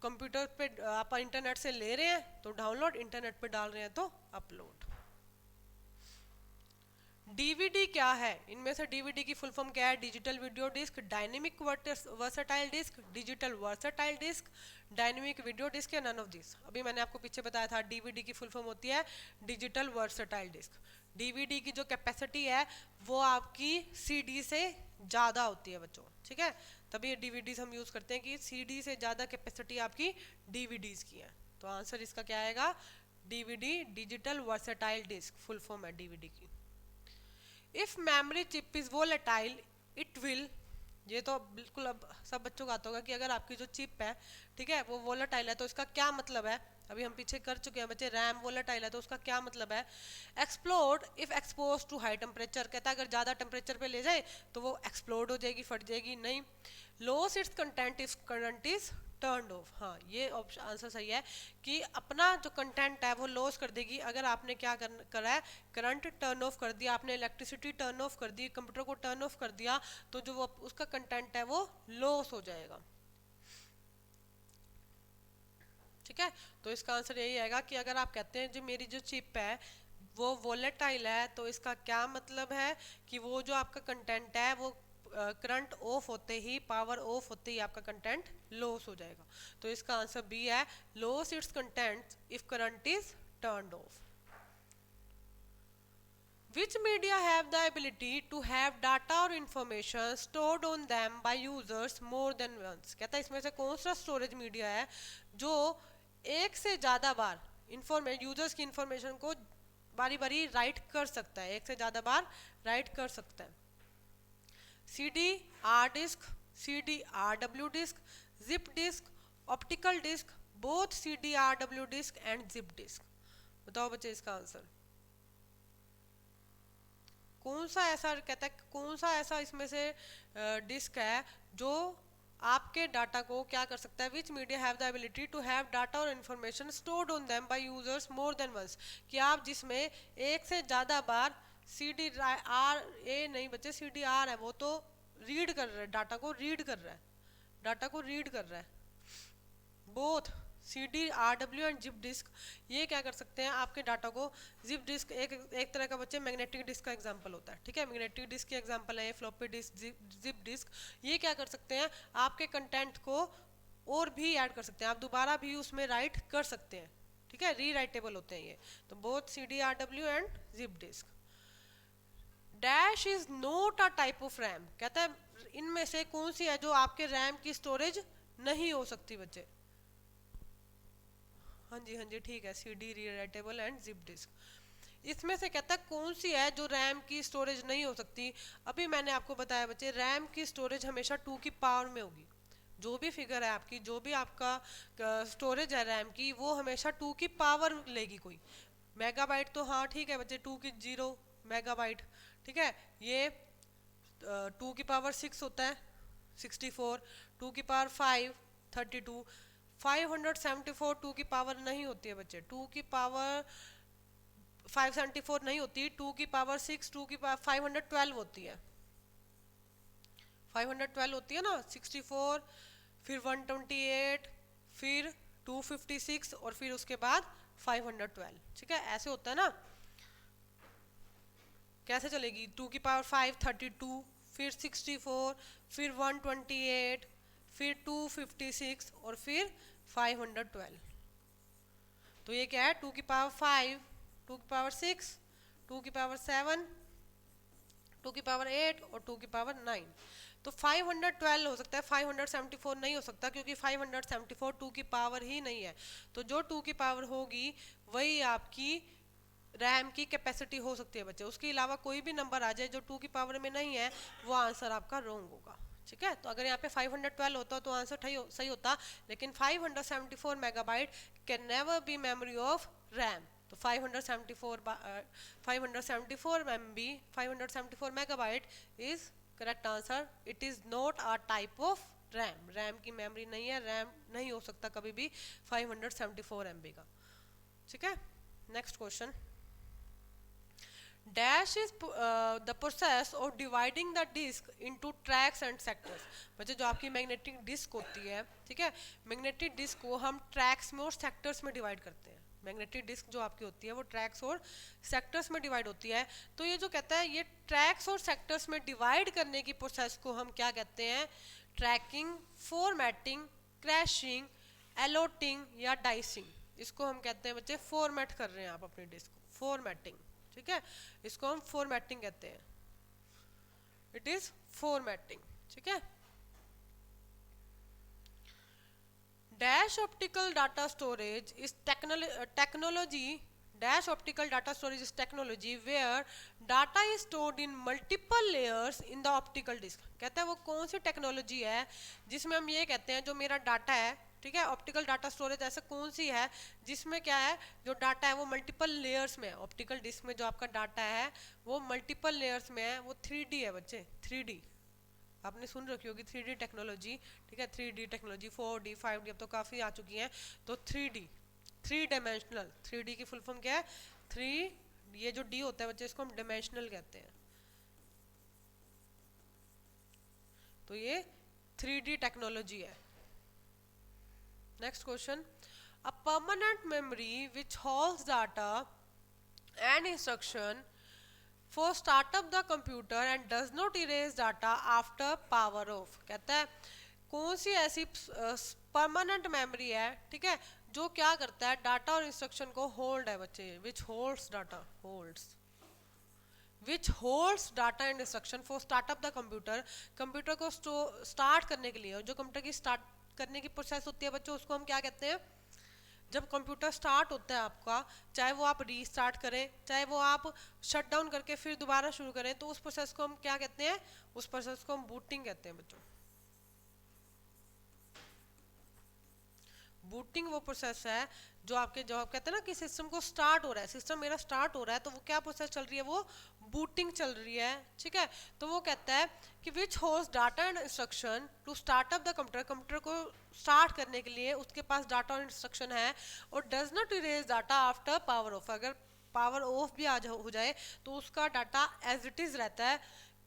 कंप्यूटर पे, आप इंटरनेट से ले रहे हैं तो डाउनलोड, इंटरनेट पे डाल रहे हैं तो अपलोड। डीवीडी क्या है? इनमें से डीवीडी की फुल फॉर्म क्या है? Digital video disc, dynamic versatile disc, digital versatile disc, dynamic video disc, या नन ऑफ दिस। अभी मैंने आपको पीछे बताया था, डीवीडी की फुल फॉर्म होती है डिजिटल वर्सेटाइल डिस्क। डीवीडी की जो कैपेसिटी है वो आपकी सीडी से ज़्यादा होती है बच्चों। ठीक है, तभी डीवीडीज हम यूज़ करते हैं कि सीडी से ज़्यादा कैपेसिटी आपकी डीवीडीज की है। तो आंसर इसका क्या आएगा? DVD, digital versatile disc, full form है डीवीडी की। If memory chip is volatile it will, ये तो बिल्कुल अब सब बच्चों को आता होगा कि अगर आपकी जो चिप है, ठीक है, वो वोलेटाइल है तो इसका क्या मतलब है? अभी हम पीछे कर चुके हैं बच्चे, रैम वोलेटाइल है तो उसका क्या मतलब है? Explode if expose to high temperature, कहता है अगर ज़्यादा टेम्परेचर पे ले जाए तो वो एक्सप्लोड हो जाएगी, फट जाएगी। नहीं। Loss it's content if current is turn off, हाँ ये ऑप्शन आंसर सही है कि अपना जो कंटेंट है वो लॉस कर देगी अगर आपने क्या करा है, करंट टर्न ऑफ कर दिया, आपने इलेक्ट्रिसिटी टर्न ऑफ कर दी, कंप्यूटर को टर्न ऑफ कर दिया, तो जो वो उसका कंटेंट है वो लॉस हो जाएगा। ठीक है, तो इसका आंसर यही आएगा कि अगर आप कहते हैं जी मेरी जो चिप है वो वोलेटाइल है, तो इसका क्या मतलब है कि वो जो आपका कंटेंट है वो करंट ऑफ होते ही, पावर ऑफ होते ही आपका कंटेंट लॉस हो जाएगा। तो इसका आंसर बी है, loss it's content if current is turned of. Which media have the ability to have data or information stored on them by users more than once? कहता है इसमें से कौन सा स्टोरेज मीडिया है जो एक से ज़्यादा बार यूजर्स की इंफॉर्मेशन को बारी बारी राइट कर सकता है, एक से ज़्यादा बार राइट कर सकता है? CD, R disk, CD, RW disk, zip disk, optical disk, both CD, RW disk and zip disk। बताओ बच्चे इसका आंसर कौन सा ऐसा, कहता है कौन सा ऐसा इसमें से डिस्क है जो आपके डाटा को क्या कर सकता है? Which media have the ability to have data और information stored on them by users more than once, कि आप जिसमें एक से ज़्यादा बार CD R, ए नहीं बच्चे, CD R है वो तो रीड कर रहा है, डाटा को रीड कर रहा है, डाटा को रीड कर रहा है। Both CDRW and zip disk, ये क्या कर सकते हैं आपके डाटा को, जिप डिस्क एक तरह का बच्चे मैग्नेटिक डिस्क का एग्जांपल होता है, ठीक है, मैग्नेटिक डिस्क की एग्जांपल है फ्लॉपी डिस्क, जिप डिस्क, ये क्या कर सकते हैं आपके कंटेंट को और भी ऐड कर सकते हैं, आप दोबारा भी उसमें राइट कर सकते हैं, ठीक है, रीराइटेबल होते हैं ये, तो both CDRW and zip disk. Dash is not a type of RAM, कहता है इनमें से कौन सी है जो आपके रैम की स्टोरेज नहीं हो सकती बच्चे, हाँ जी ठीक है, CD rewritable and zip disk. इसमें से कहता है कौन सी है जो रैम की स्टोरेज नहीं हो सकती, अभी मैंने आपको बताया बच्चे रैम की स्टोरेज हमेशा 2 की पावर में होगी, जो भी फिगर है आपकी, जो भी आपका स्टोरेज है रैम की, वो हमेशा 2 की पावर लेगी कोई, मेगाबाइट तो हाँ ठीक है बच्चे 2 की 0 मेगाबाइट, ठीक है, ये 2 की पावर 6 होता है 64, 2 की पावर 5 32, 574 2 की पावर नहीं होती है बच्चे, 2 की पावर 574 नहीं होती, 2 की पावर 6, 2 की पावर 512 होती है, 512 होती है ना, 64 फिर 128 फिर 256 और फिर उसके बाद 512, ठीक है, ऐसे होता है ना, कैसे चलेगी, 2 की पावर 5 32 फिर 64 फिर 128 फिर 256 और फिर 512, तो ये क्या है 2 की पावर 5, 2 की पावर 6, 2 की पावर 7, 2 की पावर 8 और 2 की पावर 9, तो 512 हो सकता है, 574 नहीं हो सकता क्योंकि 574 2 की पावर ही नहीं है, तो जो 2 की पावर होगी वही आपकी रैम की कैपेसिटी हो सकती है बच्चे, उसके अलावा कोई भी नंबर आ जाए जो 2 की पावर में नहीं है वो आंसर आपका रॉन्ग होगा, ठीक है, तो अगर यहाँ पे 512 होता तो आंसर सही होता, लेकिन 574 megabyte can never be memory of RAM, तो 574 MB 574 megabyte is correct answer, it is not a type of RAM, RAM की मेमोरी नहीं है, रैम नहीं हो सकता कभी भी 574 MB का, ठीक है। Next question, dash is the process of dividing the disk into tracks and sectors, बच्चे जो आपकी मैग्नेटिक डिस्क होती है, ठीक है, मैग्नेटिक डिस्क को हम ट्रैक्स में और सेक्टर्स में डिवाइड करते हैं, मैग्नेटिक डिस्क जो आपकी होती है वो ट्रैक्स और सेक्टर्स में डिवाइड होती है, तो ये जो कहता है ये ट्रैक्स और सेक्टर्स में डिवाइड करने की प्रोसेस को हम क्या कहते हैं, ट्रैकिंग, फॉर्मेटिंग, क्रैशिंग, एलोटिंग या डाइसिंग, इसको हम कहते हैं बच्चे फॉर्मेट कर रहे हैं आप अपनी डिस्क को, फॉर्मेटिंग, ठीक है, इसको हम फॉर्मेटिंग कहते हैं, इट इज फॉर्मेटिंग, ठीक है। Dash optical data storage is technology, dash optical data storage is technology where data is stored in multiple layers in the optical disc, कहता है वो कौन सी टेक्नोलॉजी है जिसमें हम ये कहते हैं जो मेरा डाटा है, ठीक है, ऑप्टिकल डाटा स्टोरेज ऐसे कौन सी है जिसमें क्या है जो डाटा है वो मल्टीपल लेयर्स में है, ऑप्टिकल डिस्क में जो आपका डाटा है वो मल्टीपल लेयर्स में है, वो 3D है बच्चे, 3D आपने सुन रखी होगी 3D टेक्नोलॉजी, ठीक है, 3D टेक्नोलॉजी 4D 5D अब तो काफ़ी आ चुकी हैं, तो 3D 3 डायमेंशनल, 3D की फुल फॉर्म क्या है 3, ये जो D होता है बच्चे इसको हम डायमेंशनल कहते हैं, तो ये 3D टेक्नोलॉजी है। Next question, a permanent memory which holds data and instruction for start up the computer and does not erase data after power off, कहता है कौन सी ऐसी परमानेंट मेमोरी है, ठीक है, जो क्या करता है डाटा और इंस्ट्रक्शन को होल्ड है बच्चे, विच holds data, holds which holds data and instruction for startup the computer, computer को स्टार्ट करने के लिए, जो कंप्यूटर की स्टार्ट करने की प्रोसेस होती है बच्चों उसको हम क्या कहते हैं, जब कंप्यूटर स्टार्ट होता है आपका, चाहे वो आप रीस्टार्ट करें चाहे वो आप शट डाउन करके फिर दोबारा शुरू करें, तो उस प्रोसेस को हम क्या कहते हैं, उस प्रोसेस को हम बूटिंग कहते हैं बच्चों, बूटिंग वो प्रोसेस है जो आपके, जो आप कहते हैं ना कि सिस्टम को स्टार्ट हो रहा है, सिस्टम मेरा स्टार्ट हो रहा है, तो वो क्या प्रोसेस चल रही है, वो बूटिंग चल रही है, ठीक है, तो वो कहता है कि which holds data and instruction to start up the computer, computer को स्टार्ट करने के लिए उसके पास डाटा और इंस्ट्रक्शन है, और does not erase data after power of, अगर पावर ऑफ भी हो जाए तो उसका डाटा एज इट इज रहता है,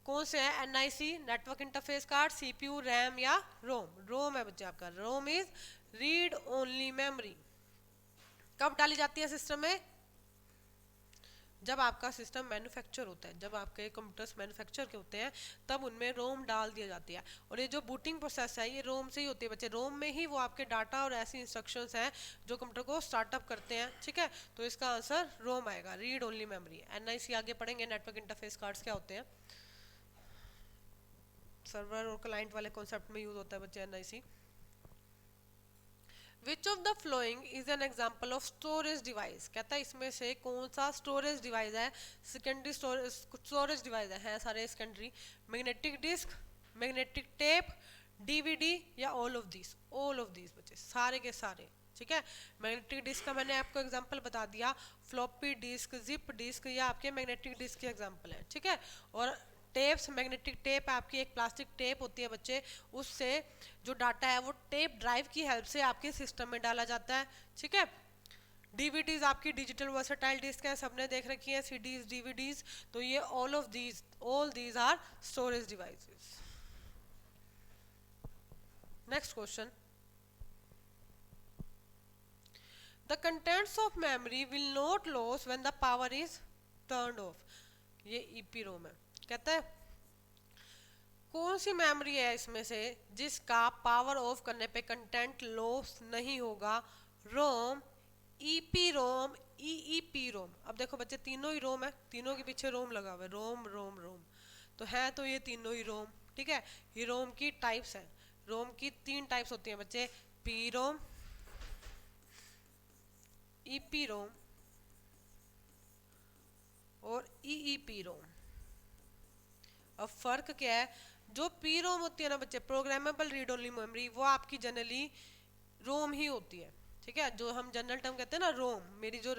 कौन से है, NIC network interface card, CPU, RAM या रोम, रोम है बच्चे आपका, रोम इज रीड ओनली मेमोरी कब डाली जाती है सिस्टम में? जब आपका सिस्टम मैन्युफैक्चर होता है, जब आपके कंप्यूटर्स मैन्युफैक्चर के होते हैं तब उनमें रोम डाल दिया जाती है। और ये जो बूटिंग प्रोसेस है ये रोम से ही होती है बच्चे। रोम में ही वो आपके डाटा और ऐसी इंस्ट्रक्शंस हैं जो कंप्यूटर को स्टार्टअप करते हैं, ठीक है। तो इसका आंसर रोम आएगा, रीड ओनली मेमोरी। एनआईसी आगे पढ़ेंगे, नेटवर्क इंटरफेस कार्ड्स क्या होते हैं, सर्वर और क्लाइंट वाले कॉन्सेप्ट में यूज होता है बच्चे NIC. Which of the following is an example of storage device, कहता है इसमें से कौन सा स्टोरेज डिवाइस है, सेकेंडरी स्टोरेज डिवाइस है सारे secondary, magnetic disk, magnetic tape, DVD या ऑल ऑफ दिस बच्चे, सारे के सारे, ठीक है। मैग्नेटिक डिस्क का मैंने आपको एग्जांपल बता दिया, फ्लॉपी डिस्क, जिप डिस्क, या आपके मैग्नेटिक डिस्क के एग्जांपल है, ठीक है। और टेप्स, मैग्नेटिक टेप आपकी एक प्लास्टिक टेप होती है बच्चे, उससे जो डाटा है वो टेप ड्राइव की हेल्प से आपके सिस्टम में डाला जाता है, ठीक है। डीवीडीज आपकी डिजिटल वर्सेटाइल डिस्क है, सबने देख रखी है, सीडीज, डीवीडीज। तो ये all these are storage devices. Next question, the contents of memory will not loss when the power is turned off. ये ईपी रोम है, कहता है कौन सी मेमोरी है इसमें से जिसका पावर ऑफ करने पे कंटेंट लॉस नहीं होगा? रोम, ईपी रोम, ईईपी रोम। अब देखो बच्चे तीनों ही रोम है, तीनों के पीछे रोम लगा हुआ है, रोम रोम रोम, तो है तो ये तीनों ही रोम, ठीक है। ये रोम की टाइप्स है, रोम की 3 टाइप्स होती हैं बच्चे, पी रोम, ईपी रोम और ईईपी रोम। अब फर्क क्या है, जो पी रोम होती है ना बच्चे, प्रोग्रामेबल रीड ओनली मेमोरी, वो आपकी जनरली रोम ही होती है, ठीक है। जो हम जनरल टर्म कहते हैं ना रोम, मेरी जो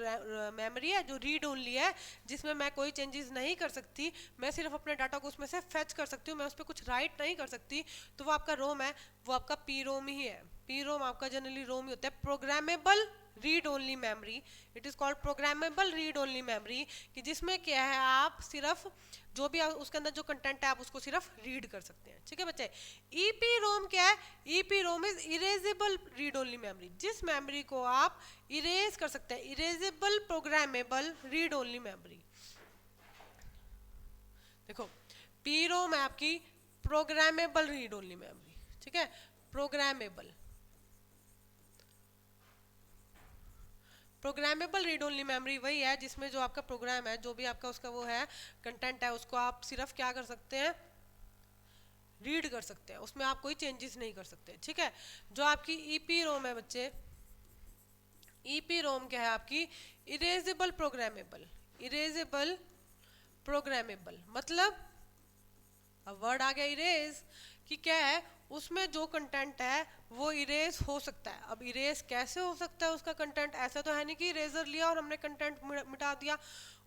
मेमोरी है जो रीड ओनली है, जिसमें मैं कोई चेंजेस नहीं कर सकती, मैं सिर्फ अपने डाटा को उसमें से फेच कर सकती हूँ, मैं उस पर कुछ राइट नहीं कर सकती, तो वो आपका रोम है, वो आपका पी रोम ही है। पी रोम आपका जनरली रोम ही होता है, programmable read only memory, it is called programmable read only memory, कि जिसमें क्या है आप सिर्फ जो भी उसके अंदर जो कंटेंट है आप उसको सिर्फ रीड कर सकते हैं, ठीक है बच्चे। ईपी रोम क्या है? EPROM is erasable read only memory, जिस मेमोरी को आप इरेज कर सकते हैं, erasable programmable read only memory. देखो पी रोम है आपकी प्रोग्रामेबल रीड ओनली मेमोरी, ठीक है, programmable programmable read only memory वही है जिसमें जो आपका प्रोग्राम है, जो भी आपका उसका वो है कंटेंट है, उसको आप सिर्फ क्या कर सकते हैं, रीड कर सकते हैं, उसमें आप कोई चेंजेस नहीं कर सकते, ठीक है। जो आपकी ईपी रोम है बच्चे, ईपी रोम क्या है आपकी, इरेजेबल प्रोग्रामेबल, इरेजेबल प्रोग्रामेबल, मतलब अब वर्ड आ गया इरेज, कि क्या है उसमें जो कंटेंट है वो इरेज हो सकता है। अब इरेज कैसे हो सकता है उसका कंटेंट, ऐसा तो है नहीं कि इरेजर लिया और हमने कंटेंट मिटा दिया,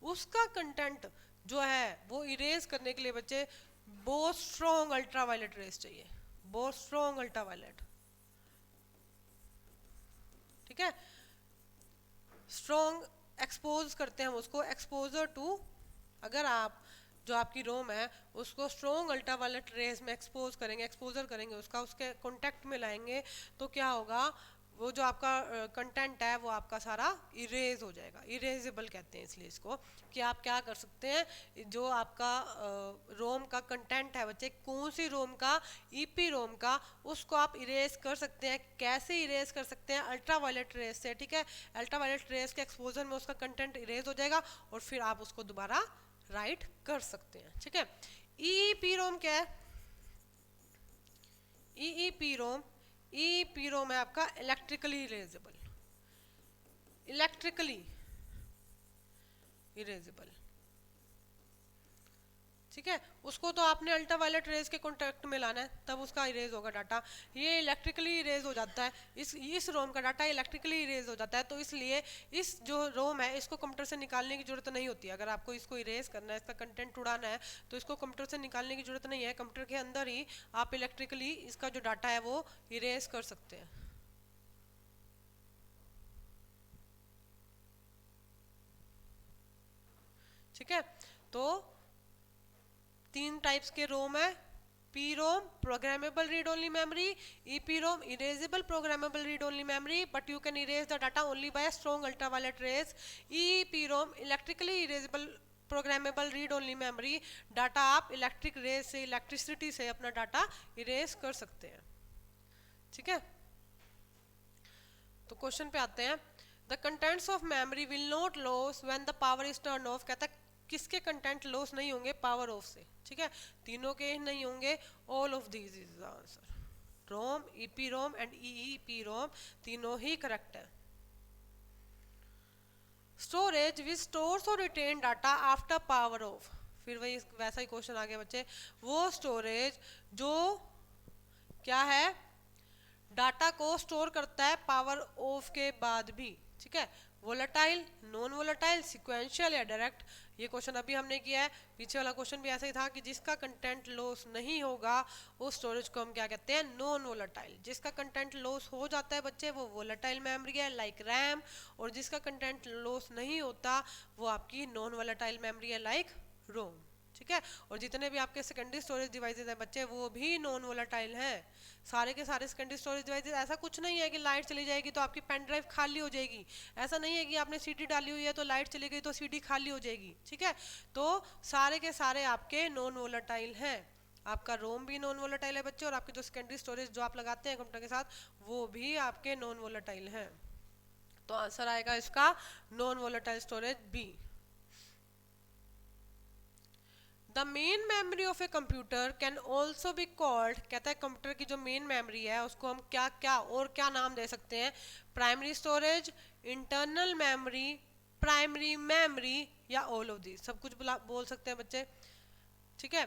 उसका कंटेंट जो है वो इरेज करने के लिए बच्चे बहुत स्ट्रॉन्ग अल्ट्रावायलेट रेज चाहिए, बहुत स्ट्रॉन्ग अल्ट्रावायलेट, ठीक है। स्ट्रॉन्ग एक्सपोज करते हैं हम उसको, एक्सपोजर टू, अगर आप जो आपकी रोम है उसको स्ट्रॉन्ग अल्ट्रावायलेट रेज में एक्सपोज करेंगे, एक्सपोजर करेंगे उसका, उसके कांटेक्ट में लाएंगे, तो क्या होगा, वो जो आपका कंटेंट है वो आपका सारा इरेज हो जाएगा, इरेजेबल कहते हैं इसलिए इसको, कि आप क्या कर सकते हैं, जो आपका रोम का कंटेंट है बच्चे, कौन सी रोम का, ईपी रोम का, उसको आप इरेज कर सकते हैं। कैसे इरेज कर सकते हैं? अल्ट्रावायलेट रेज से, ठीक है। अल्ट्रावायलेट रेज के एक्सपोजर में उसका कंटेंट इरेज हो जाएगा और फिर आप उसको दोबारा राइट कर सकते हैं, ठीक है। ईईपी रोम क्या है? ईईपी रोम, ईईपी रोम है आपका इलेक्ट्रिकली इरेजेबल, इलेक्ट्रिकली इरेजेबल, ठीक है। उसको तो आपने अल्ट्रावायलेट रेज के कांटेक्ट में लाना है तब उसका इरेज होगा डाटा, ये इलेक्ट्रिकली इरेज हो जाता है, इस रोम का डाटा इलेक्ट्रिकली इरेज हो जाता है, तो इसलिए इस जो रोम है इसको कंप्यूटर से निकालने की जरूरत नहीं होती है। अगर आपको इसको इरेज करना है, इसका कंटेंट उड़ाना है, तो इसको कंप्यूटर से निकालने की जरूरत नहीं है, कंप्यूटर के अंदर ही आप इलेक्ट्रिकली इसका जो डाटा है वो इरेज कर सकते हैं, ठीक है। तो 3 टाइप्स के रोम है, PROM programmable read only memory, EPROM erasable programmable read only memory, but you can erase the data only by a strong ultraviolet rays. EPROM electrically erasable programmable read only memory, data आप इलेक्ट्रिक रेज से, इलेक्ट्रिसिटी से अपना डाटा इरेज कर सकते हैं, ठीक है। तो क्वेश्चन पे आते हैं, the contents of memory will not loss when the power is turn off. कहता है किसके कंटेंट लॉस नहीं होंगे पावर ऑफ से, ठीक है, तीनों के नहीं होंगे, all of these is the answer. ROM, EPROM and EEPROM तीनों ही करेक्ट है। स्टोरेज विच स्टोर्स और retain data after power off, फिर वही वैसा ही क्वेश्चन आ गया बच्चे, वो स्टोरेज जो क्या है, डाटा को स्टोर करता है पावर ऑफ के बाद भी, ठीक है। वोलेटाइल, नॉन वोलेटाइल, सिक्वेंशियल या डायरेक्ट, ये क्वेश्चन अभी हमने किया है। पीछे वाला क्वेश्चन भी ऐसा ही था कि जिसका कंटेंट लॉस नहीं होगा उस स्टोरेज को हम क्या कहते हैं, नॉन वोलेटाइल। जिसका कंटेंट लॉस हो जाता है बच्चे वो वोलेटाइल मेमोरी है, लाइक रैम, और जिसका कंटेंट लॉस नहीं होता वो आपकी नॉन वोलेटाइल मेमोरी है, लाइक रोम, ठीक है। और जितने भी आपके सेकेंडरी स्टोरेज डिवाइसेज हैं बच्चे वो भी नॉन वोलेटाइल हैं, सारे के सारे सेकेंडरी स्टोरेज डिवाइसेज। ऐसा कुछ नहीं है कि लाइट चली जाएगी तो आपकी पेन ड्राइव खाली हो जाएगी, ऐसा नहीं है कि आपने सीडी डाली हुई है तो लाइट चली गई तो सीडी खाली हो जाएगी, ठीक है। तो सारे के सारे आपके नॉन वोलेटाइल हैं। आपका रोम भी नॉन वोलेटाइल है बच्चे, और आपके जो सेकेंडरी स्टोरेज जो आप लगाते हैं कंप्यूटर के साथ वो भी आपके नॉन वोलेटाइल हैं। तो आंसर आएगा इसका non volatile storage B. The main memory of a computer can also be called, कहता है कंप्यूटर की जो मेन मेमोरी है उसको हम क्या क्या और क्या नाम दे सकते हैं, primary storage, internal memory, primary memory, या ऑल ऑफ दी, सब कुछ बोल सकते हैं बच्चे, ठीक है।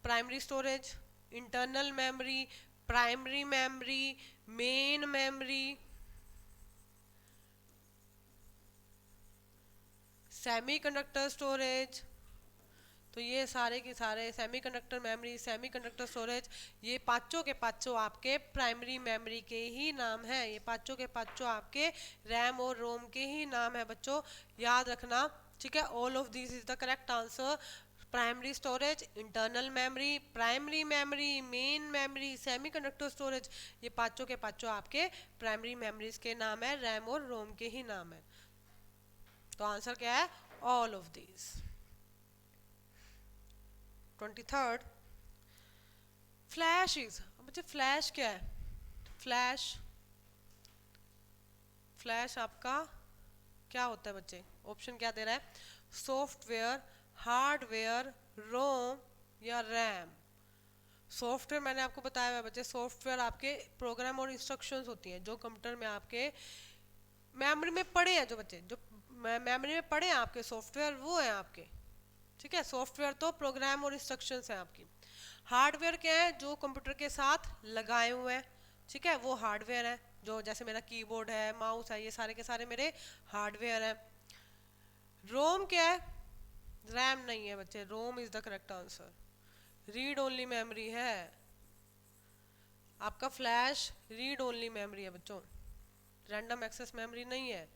Primary storage, internal memory, primary memory, main memory, semiconductor storage, तो ये सारे के सारे सेमीकंडक्टर मेमोरी, सेमीकंडक्टर स्टोरेज, ये पांचों के पांचों आपके प्राइमरी मेमोरी के ही नाम हैं। ये पांचों के पांचों आपके रैम और रोम के ही नाम है बच्चों, याद रखना, ठीक है। All of this is the correct answer. Primary storage, internal memory, primary memory, main memory, semiconductor storage, ये पांचों के पांचों आपके प्राइमरी मेमोरीज के नाम है, रैम और रोम के ही नाम है। तो आंसर क्या है, all of this. 23rd, flash is, बच्चे फ्लैश क्या है, फ्लैश, फ्लैश आपका क्या होता है बच्चे, ऑप्शन क्या दे रहा है, सॉफ्टवेयर, हार्डवेयर, रोम या रैम। सॉफ्टवेयर मैंने आपको बताया है बच्चे, सॉफ्टवेयर आपके प्रोग्राम और इंस्ट्रक्शंस होती हैं जो कंप्यूटर में आपके मेमोरी में पड़े हैं, जो बच्चे जो मेमोरी में पड़े हैं आपके सॉफ्टवेयर वो हैं आपके, ठीक है। सॉफ्टवेयर तो प्रोग्राम और इंस्ट्रक्शंस हैं आपकी। हार्डवेयर क्या है, जो कंप्यूटर के साथ लगाए हुए हैं, ठीक है, वो हार्डवेयर है, जो जैसे मेरा कीबोर्ड है, माउस है, ये सारे के सारे मेरे हार्डवेयर हैं। रोम क्या है, रैम नहीं है बच्चे, ROM is the correct answer. Read only memory है आपका, फ्लैश रीड ओनली मेमोरी है बच्चों, रैंडम एक्सेस मेमोरी नहीं है।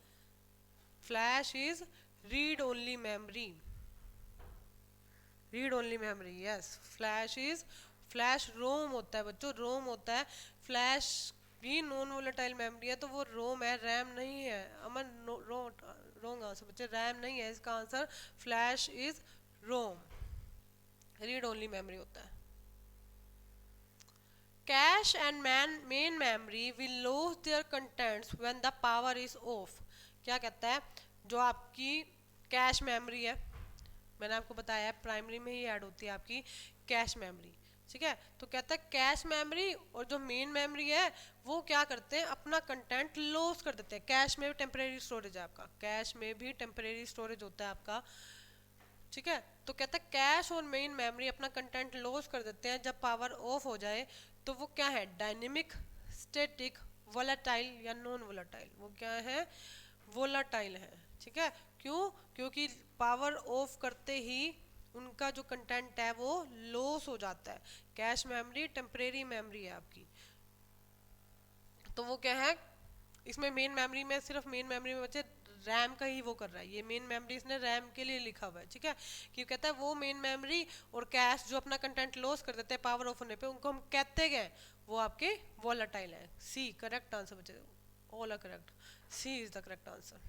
Flash is read only memory, read only memory, yes. Flash is, flash ROM होता है बच्चों, रोम होता है। फ्लैश भी नॉन वोलेटाइल मेमोरी है तो वो रोम है, रैम नहीं है। अमन रॉन्ग आंसर बच्चे, रैम नहीं है इसका answer, flash is ROM, read only memory होता है। Cache and main memory will loss their contents when the power is off. क्या कहता है, जो आपकी कैश मेमोरी है, मैंने आपको बताया प्राइमरी में ही ऐड होती है आपकी कैश मेमोरी, ठीक है। तो कहता है कैश मेमोरी और जो मेन मेमोरी है वो क्या करते हैं, अपना कंटेंट लॉस कर देते हैं। कैश में भी टेम्परेरी स्टोरेज है आपका, कैश में भी टेम्परेरी स्टोरेज होता है आपका, ठीक है। तो कहता है कैश और मेन मेमोरी अपना कंटेंट लॉस कर देते हैं जब पावर ऑफ हो जाए। तो वो क्या है, डायनेमिक, स्टैटिक, वोलेटाइल या नॉन वोलेटाइल। वो क्या है, वोलेटाइल है, ठीक है। क्यों, क्योंकि पावर ऑफ करते ही उनका जो कंटेंट है वो लॉस हो जाता है। कैश मेमोरी टेम्परेरी मेमोरी है आपकी, तो वो क्या है, इसमें मेन मेमोरी में सिर्फ मेन मेमोरी में बच्चे रैम का ही वो कर रहा है, ये मेन मेमोरी इसने रैम के लिए लिखा हुआ है, ठीक है। क्यों कहता है वो मेन मेमोरी और कैश जो अपना कंटेंट लॉस कर देते हैं पावर ऑफ होने पे, उनको हम कहते गए वो आपके वॉलेटाइल है। सी करेक्ट आंसर बच्चे, all are correct, C is the correct answer.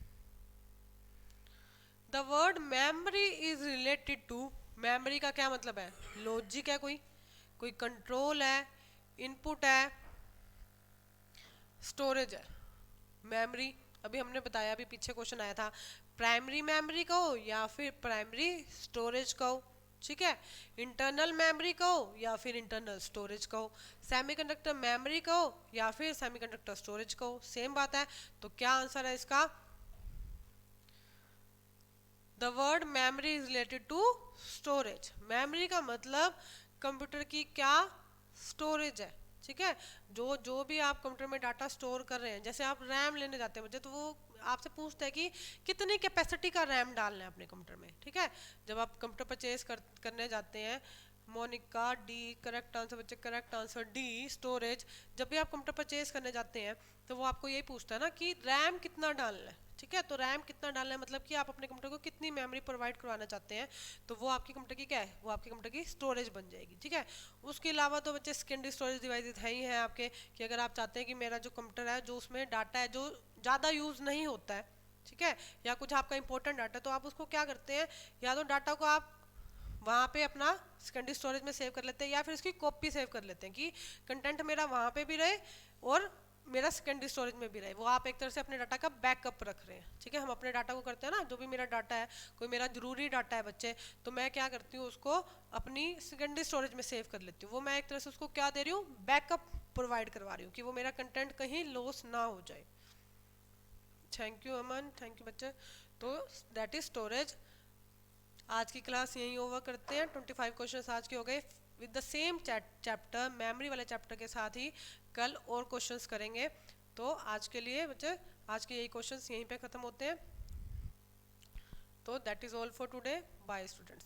The word memory is related to, memory का क्या मतलब है, लॉजिक है, कोई कंट्रोल है, इनपुट है, स्टोरेज है। मेमोरी अभी हमने बताया, अभी पीछे क्वेश्चन आया था, प्राइमरी मेमोरी कहो या फिर प्राइमरी स्टोरेज कहो, ठीक है। इंटरनल मेमोरी कहो या फिर इंटरनल स्टोरेज कहो, सेमीकंडक्टर मेमोरी कहो या फिर सेमीकंडक्टर स्टोरेज कहो, सेम बात है। तो क्या आंसर है इसका, the word memory is related to storage. Memory का मतलब कंप्यूटर की क्या स्टोरेज है, ठीक है। जो जो भी आप कंप्यूटर में डाटा स्टोर कर रहे हैं, जैसे आप रैम लेने जाते हैं बच्चे, तो वो आपसे पूछता है कि कितनी कैपेसिटी का रैम डालना है अपने कंप्यूटर में, ठीक है। जब आप कंप्यूटर परचेज करने जाते हैं, मोनिका डी करेक्ट आंसर बच्चे, करेक्ट आंसर डी स्टोरेज। जब भी आप कंप्यूटर परचेज करने जाते हैं तो वो आपको यही पूछता है ना कि रैम कितना डालना है, ठीक है। तो रैम कितना डालना है मतलब कि आप अपने कंप्यूटर को कितनी मेमोरी प्रोवाइड करवाना चाहते हैं, तो वो आपकी कंप्यूटर की क्या है, वो आपके कंप्यूटर की स्टोरेज बन जाएगी, ठीक है। उसके अलावा तो बच्चे सेकेंडरी स्टोरेज डिवाइसेस है ही है आपके, कि अगर आप चाहते हैं कि मेरा जो कंप्यूटर है जो उसमें डाटा है जो ज़्यादा यूज़ नहीं होता है, ठीक है, या कुछ आपका इंपॉर्टेंट डाटा, तो आप उसको क्या करते हैं, या तो डाटा को आप वहाँ पे अपना सेकेंडरी स्टोरेज में सेव कर लेते हैं या फिर उसकी कॉपी सेव कर लेते हैं कि कंटेंट मेरा वहाँ पे भी रहे और मेरा सेकेंडरी स्टोरेज में भी रहे। वो आप एक तरह से अपने डाटा का बैकअप रख रहे हैं, ठीक है। हम अपने डाटा को करते हैं ना, जो भी मेरा डाटा है, कोई मेरा जरूरी डाटा है बच्चे, तो मैं क्या करती हूँ उसको अपनी सेकेंडरी स्टोरेज में सेव कर लेती हूँ। वो मैं एक तरह से उसको क्या दे रही हूँ, बैकअप प्रोवाइड करवा रही हूँ कि वो मेरा कंटेंट कहीं लॉस ना हो जाए। Thank you Aman, thank you बच्चे। तो दैट इज स्टोरेज। आज की क्लास यहीं ओवर करते हैं। 25 क्वेश्चन आज के हो गए with the same chapter, memory वाले चैप्टर के साथ ही कल और क्वेश्चंस करेंगे। तो आज के लिए बच्चे, आज के यही क्वेश्चंस यहीं पे ख़त्म होते हैं। तो that is all for today, bye students.